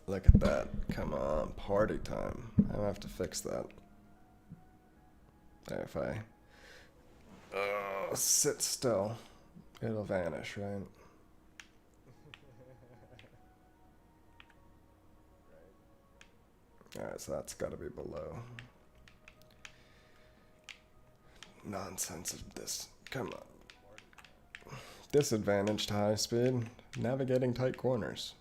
Look at that. Come on, party time. I have to fix that. If I sit still, it'll vanish, right? Alright, so that's got to be below. Nonsense of this. Come on. Disadvantage to high speed. Navigating tight corners.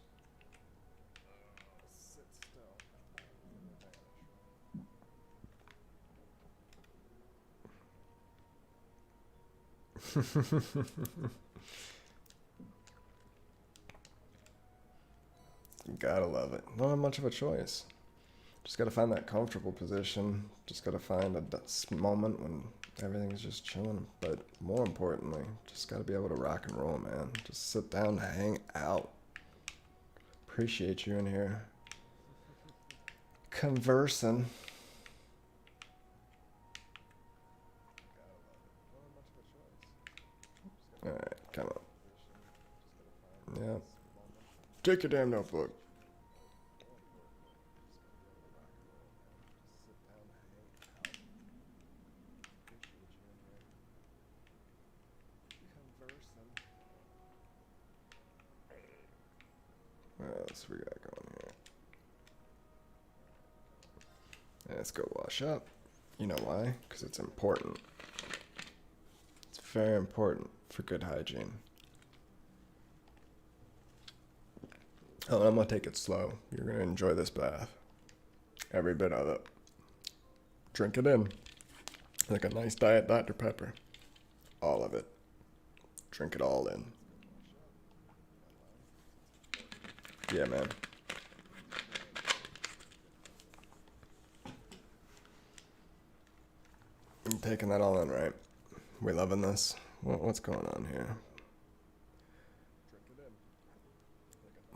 You gotta love it. Don't have much of a choice. Just gotta find that comfortable position. Just gotta find a moment when everything's just chilling. But more importantly, just gotta be able to rock and roll, man. Just sit down and hang out. Appreciate you in here conversing. Alright, come on. Yeah. Take your damn notebook. else we got going here? Let's go wash up. You know why? Because it's important. It's very important for good hygiene. Oh, and I'm gonna take it slow. You're gonna enjoy this bath. Every bit of it. Drink it in. Like a nice diet Dr. Pepper. All of it. Drink it all in. Yeah, man. I'm taking that all in, right? We loving this? What's going on here?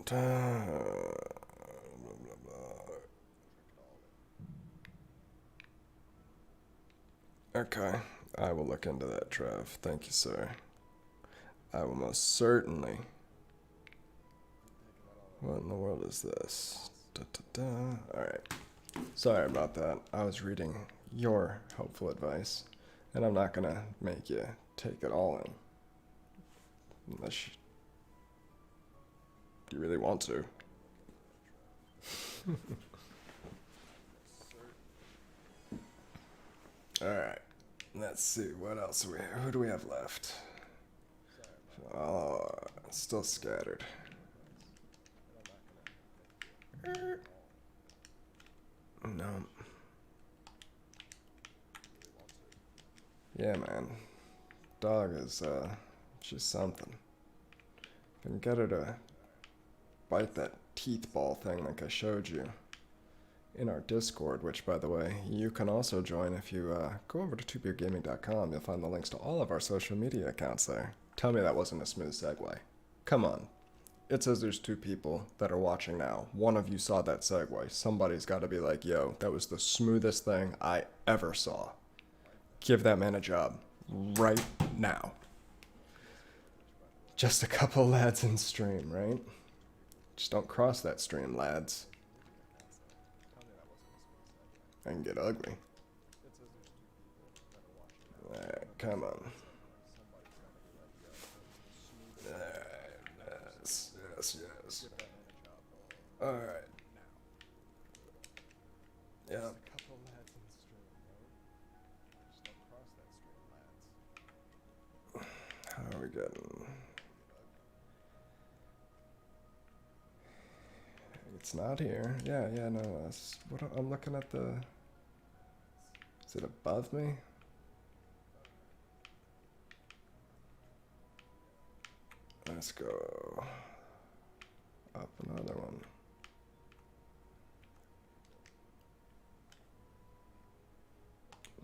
Blah, blah, blah. Okay, I will look into that, Trev. Thank you, sir. I will most certainly. What in the world is this? Da, da, da. Alright. Sorry about that. I was reading your helpful advice, and I'm not gonna make you take it all in. Unless you really want to. Alright. Let's see, what else do we have? Who do we have left? Oh, still scattered. No. Yeah, man. Dog is, she's something. Can get her to bite that teeth ball thing like I showed you in our Discord, which, by the way, you can also join if you go over to twobeergaming.com. You'll find the links to all of our social media accounts there. Tell me that wasn't a smooth segue. Come on. It says there's 2 people that are watching now. One of you saw that segue. Somebody's got to be like, yo, that was the smoothest thing I ever saw. Give that man a job right now. Just a couple lads in stream, right? Just don't cross that stream, lads. I can get ugly. Alright, come on. Yes. Alright. Yeah. How are we getting? It's not here. Yeah, no. What I'm looking at the. Is it above me? Let's go up another one.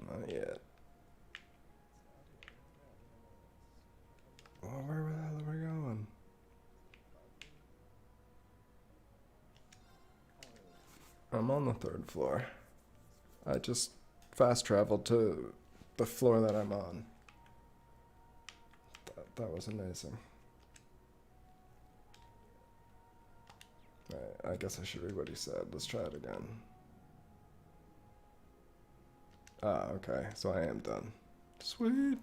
Not yet. Well, where the hell are we going? I'm on the 3rd floor. I just fast traveled to the floor that I'm on. That was amazing. Alright, I guess I should read what he said. Let's try it again. Ah, okay. So I am done. Sweet.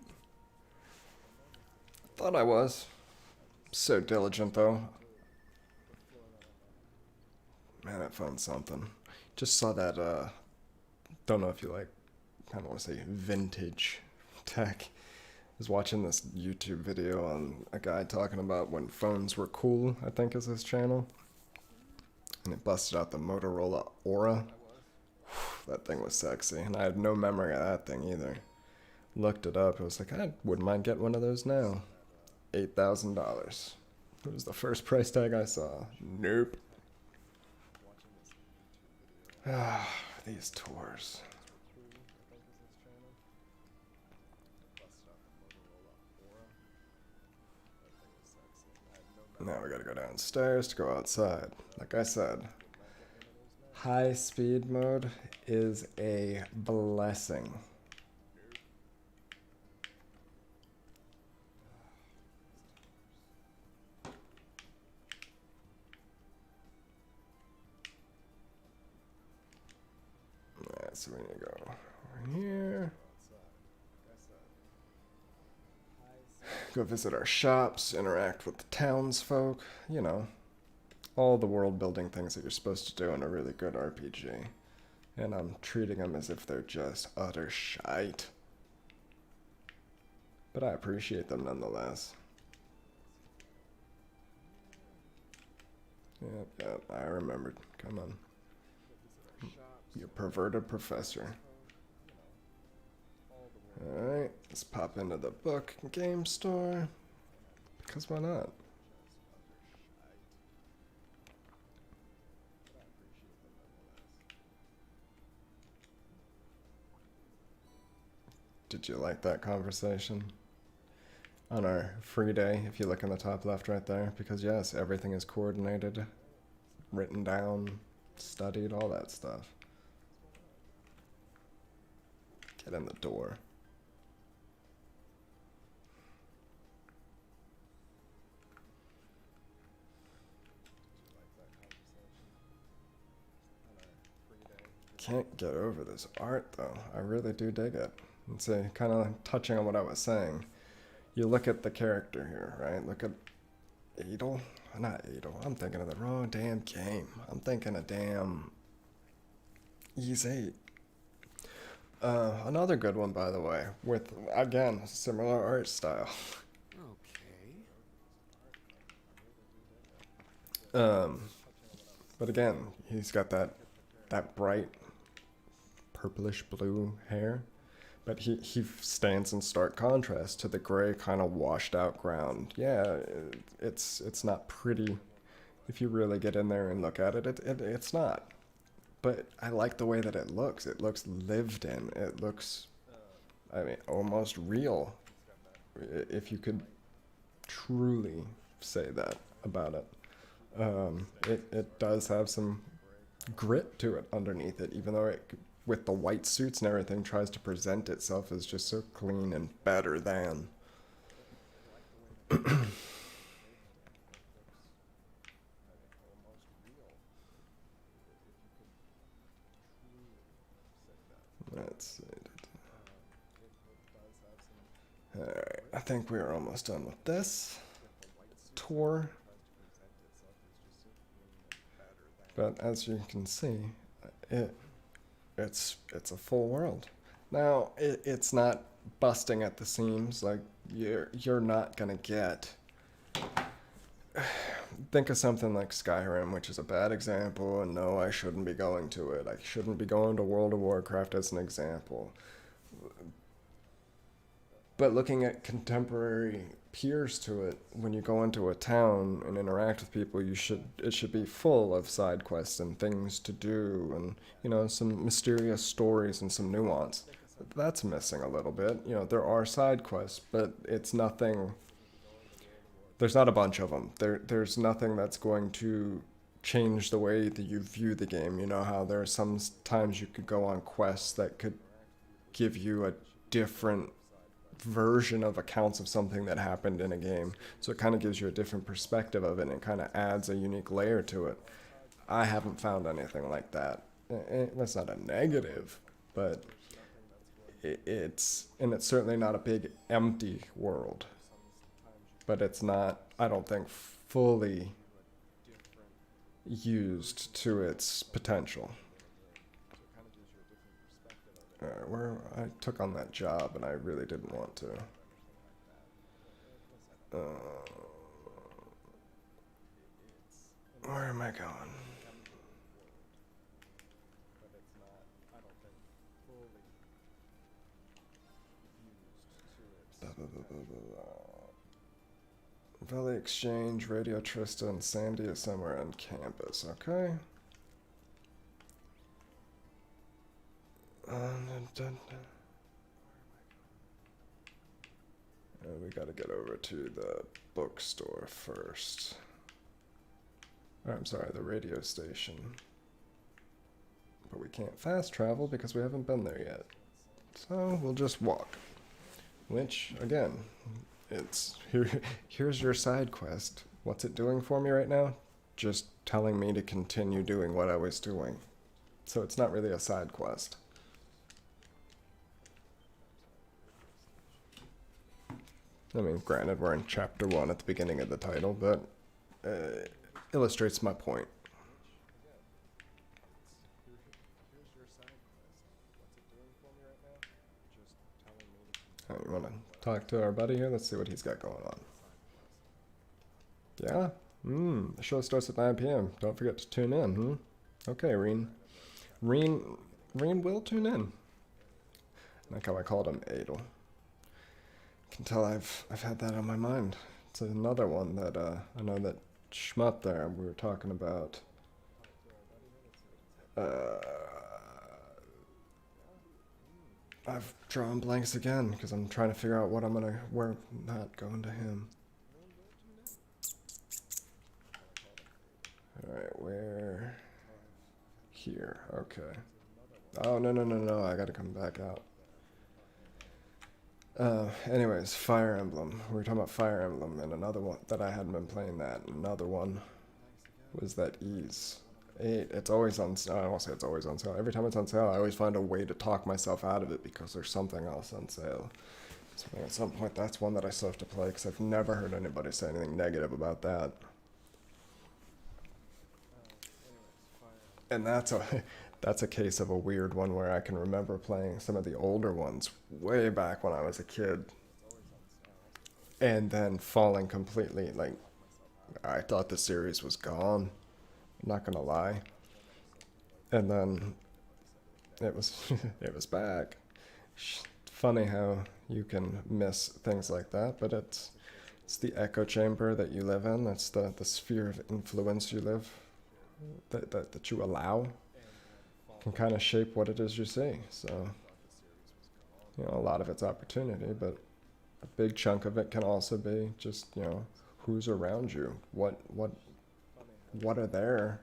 Thought I was. So diligent, though. Man, I found something. Just saw that, don't know if you like, I don't want to say vintage tech. I was watching this YouTube video on a guy talking about when phones were cool, I think is his channel. And it busted out the Motorola Aura. That thing was sexy, and I had no memory of that thing either. Looked it up, it was like, I wouldn't mind getting one of those now. $8,000. It was the first price tag I saw. Nope. Ah, these tours. Now we gotta go downstairs to go outside. Like I said, high speed mode is a blessing. Alright, so we need to go over here. Go visit our shops, interact with the townsfolk, you know, all the world building things that you're supposed to do in a really good RPG. And I'm treating them as if they're just utter shite. But I appreciate them nonetheless. Yep, I remembered. Come on. You perverted professor. Alright, let's pop into the book and game store. Because why not? Did you like that conversation? On our free day, if you look in the top left right there, because yes, everything is coordinated, written down, studied, all that stuff. Get in the door. Can't get over this art though. I really do dig it. And see, kind of touching on what I was saying. You look at the character here, right? Look at Adel. Not Adel. I'm thinking of the wrong damn game. I'm thinking of damn Ys 8. Another good one, by the way, with, again, similar art style. Okay. But again, he's got that bright purplish blue hair, but he stands in stark contrast to the gray kind of washed out ground. Yeah, it's not pretty if you really get in there and look at it. It's not. But I like the way that it looks. It looks lived in. It looks, I mean, almost real. If you could truly say that about it. It does have some grit to it underneath it, even though it, with the white suits and everything, tries to present itself as just so clean and better than. Let's see. Alright, I think we are almost done with this tour. But as you can see, it's a full world. Now, it's not busting at the seams. Like, you're not gonna get. Think of something like Skyrim, which is a bad example, and no, I shouldn't be going to it. I shouldn't be going to World of Warcraft as an example. But looking at contemporary peers to it, when you go into a town and interact with people, it should be full of side quests and things to do, and some mysterious stories and some nuance. That's missing a little bit. There are side quests, but it's nothing. There's not a bunch of them. There's nothing that's going to change the way that you view the game. You know how there are some times you could go on quests that could give you a different version of accounts of something that happened in a game. So it kind of gives you a different perspective of it, and it kind of adds a unique layer to it. I haven't found anything like that. That's not a negative, but it's certainly not a big empty world. But it's not, I don't think, fully used to its potential. Where I took on that job and I really didn't want to. Where am I going? Valley Exchange, Radio Trista, and Sandy is somewhere on campus, okay? We gotta get over to the bookstore first. I'm sorry, the radio station. But we can't fast travel because we haven't been there yet. So we'll just walk. Which, again, here's your side quest. What's it doing for me right now? Just telling me to continue doing what I was doing. So it's not really a side quest. I mean, granted, we're in chapter 1 at the beginning of the title, but illustrates my point. You want to talk to our buddy here? Let's see what he's got going on. Yeah? The show starts at 9 p.m. Don't forget to tune in, Okay, Rean. Rean will tune in. Like how I called him Adel. Can tell I've had that on my mind. It's another one that I know that Shmup there, we were talking about. I've drawn blanks again because I'm trying to figure out what I'm gonna where not going to him. Alright, where? Here, okay. Oh, no, I gotta come back out. Anyways, Fire Emblem. We were talking about Fire Emblem, and another one that I hadn't been playing that. Another one was that Ease 8. It's always on sale. I won't say it's always on sale. Every time it's on sale, I always find a way to talk myself out of it because there's something else on sale. So at some point, that's one that I still have to play because I've never heard anybody say anything negative about that. And that's a case of a weird one where I can remember playing some of the older ones way back when I was a kid. And then falling completely, like, I thought the series was gone. I'm not gonna lie. And then it was it was back. Funny how you can miss things like that, but it's the echo chamber that you live in. That's the sphere of influence you live that you allow can kind of shape what it is you see. So, a lot of it's opportunity, but a big chunk of it can also be just, who's around you, what are their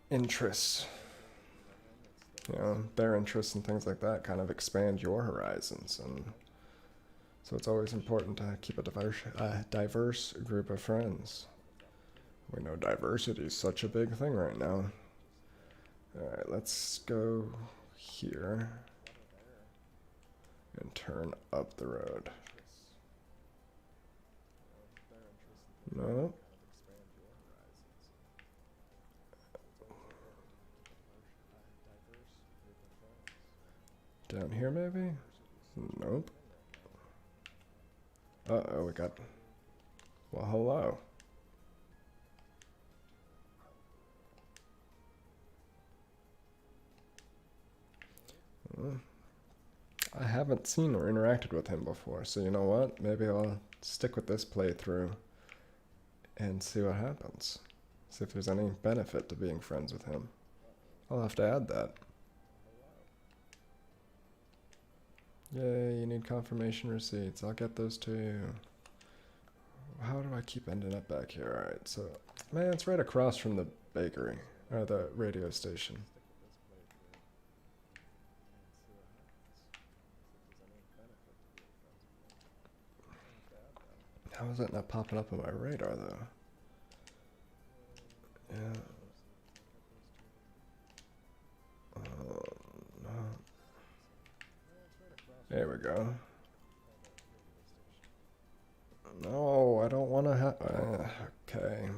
interests. Their interests and things like that kind of expand your horizons, and so it's always important to keep a diverse group of friends. We know diversity is such a big thing right now. Alright, let's go here and turn up the road. No. Down here maybe? Nope. Uh-oh, we got... Well, hello. I haven't seen or interacted with him before, so you know what? Maybe I'll stick with this playthrough and see what happens. See if there's any benefit to being friends with him. I'll have to add that. Yay, you need confirmation receipts. I'll get those to you. How do I keep ending up back here? Alright, so... Man, it's right across from the bakery. Or the radio station. How is that not popping up on my radar, though? Yeah. No. There we go. No, I don't want to have... okay.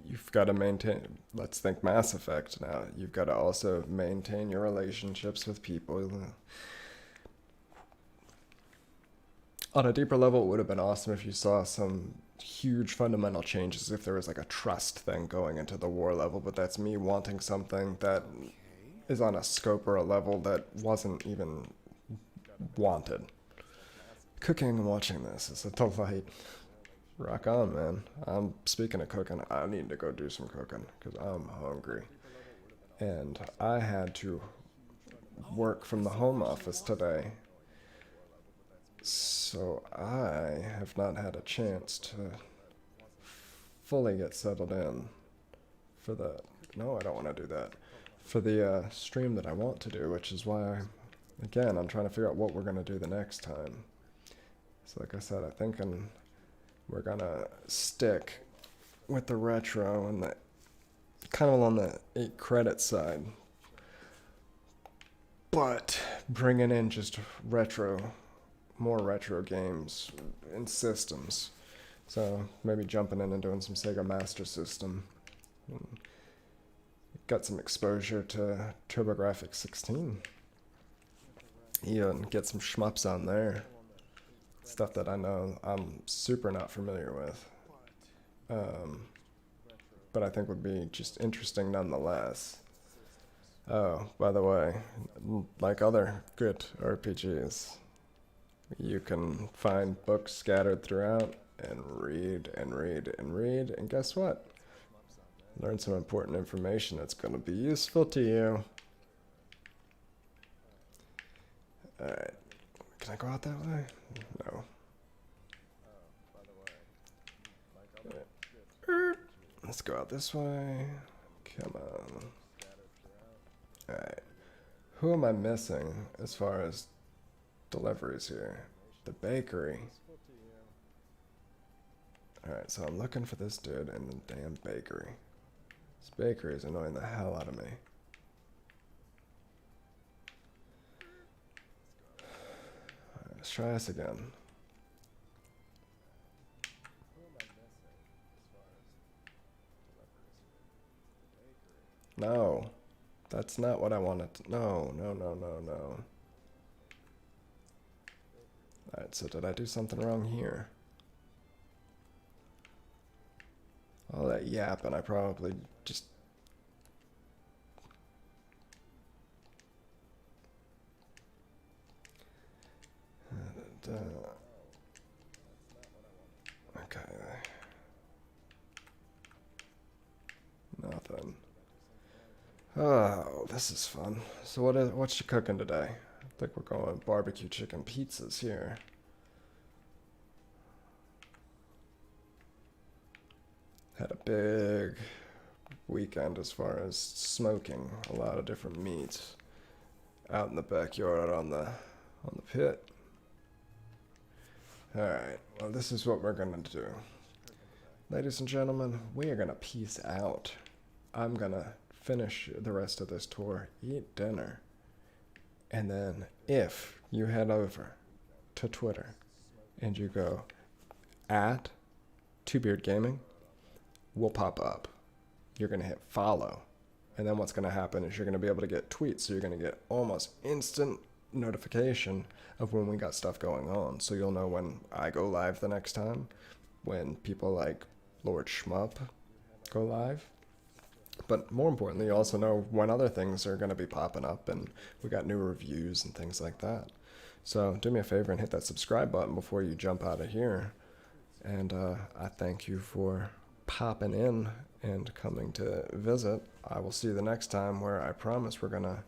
You've got to maintain... Let's think Mass Effect now. You've got to also maintain your relationships with people. On a deeper level, it would have been awesome if you saw some huge fundamental changes, if there was like a trust thing going into the war level, but that's me wanting something that is on a scope or a level that wasn't even wanted. Cooking and watching this is a delight. Rock on, man. I'm speaking of cooking, I need to go do some cooking because I'm hungry. And I had to work from the home office today. So I have not had a chance to fully get settled in for the... No, I don't want to do that. For the stream that I want to do, which is why, again, I'm trying to figure out what we're going to do the next time. So like I said, I think we're going to stick with the retro and the kind of on the 8 credit side. But bringing in just more retro games and systems. So maybe jumping in and doing some Sega Master System. And got some exposure to TurboGrafx 16. Even get some shmups on there. Stuff that I know I'm super not familiar with. But I think would be just interesting nonetheless. Oh, by the way, like other good RPGs, you can find books scattered throughout and read and read and read, and guess what? Learn some important information that's going to be useful to you. Alright, can I go out that way? No. Let's go out this way. Come on. Alright. Who am I missing as far as deliveries here? The bakery. Alright, so I'm looking for this dude in the damn bakery. This bakery is annoying the hell out of me. Alright, let's try this again. No, that's not what I wanted to. No. Alright, so did I do something wrong here? All that yap, and I probably just... Okay. Nothing. Oh, this is fun. So what's you cooking today? I think we're going barbecue chicken pizzas here. Had a big weekend as far as smoking a lot of different meats out in the backyard on the pit. Alright, well this is what we're gonna do. Ladies and gentlemen, we are gonna peace out. I'm gonna finish the rest of this tour, eat dinner, and then if you head over to Twitter and you go at Two-Beard Gaming, will pop up. You're going to hit follow. And then what's going to happen is you're going to be able to get tweets. So you're going to get almost instant notification of when we got stuff going on. So you'll know when I go live the next time, when people like Lord Shmup go live. But more importantly, you also know when other things are going to be popping up, and we got new reviews and things like that. So do me a favor and hit that subscribe button before you jump out of here. And I thank you for popping in and coming to visit. I will see you the next time, where I promise we're going to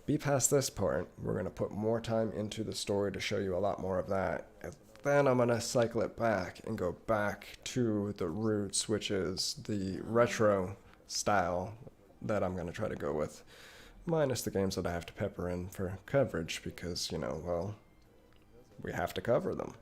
be past this part. We're going to put more time into the story to show you a lot more of that. And then I'm going to cycle it back and go back to the roots, which is the retro style that I'm going to try to go with, minus the games that I have to pepper in for coverage because, you know, well, we have to cover them.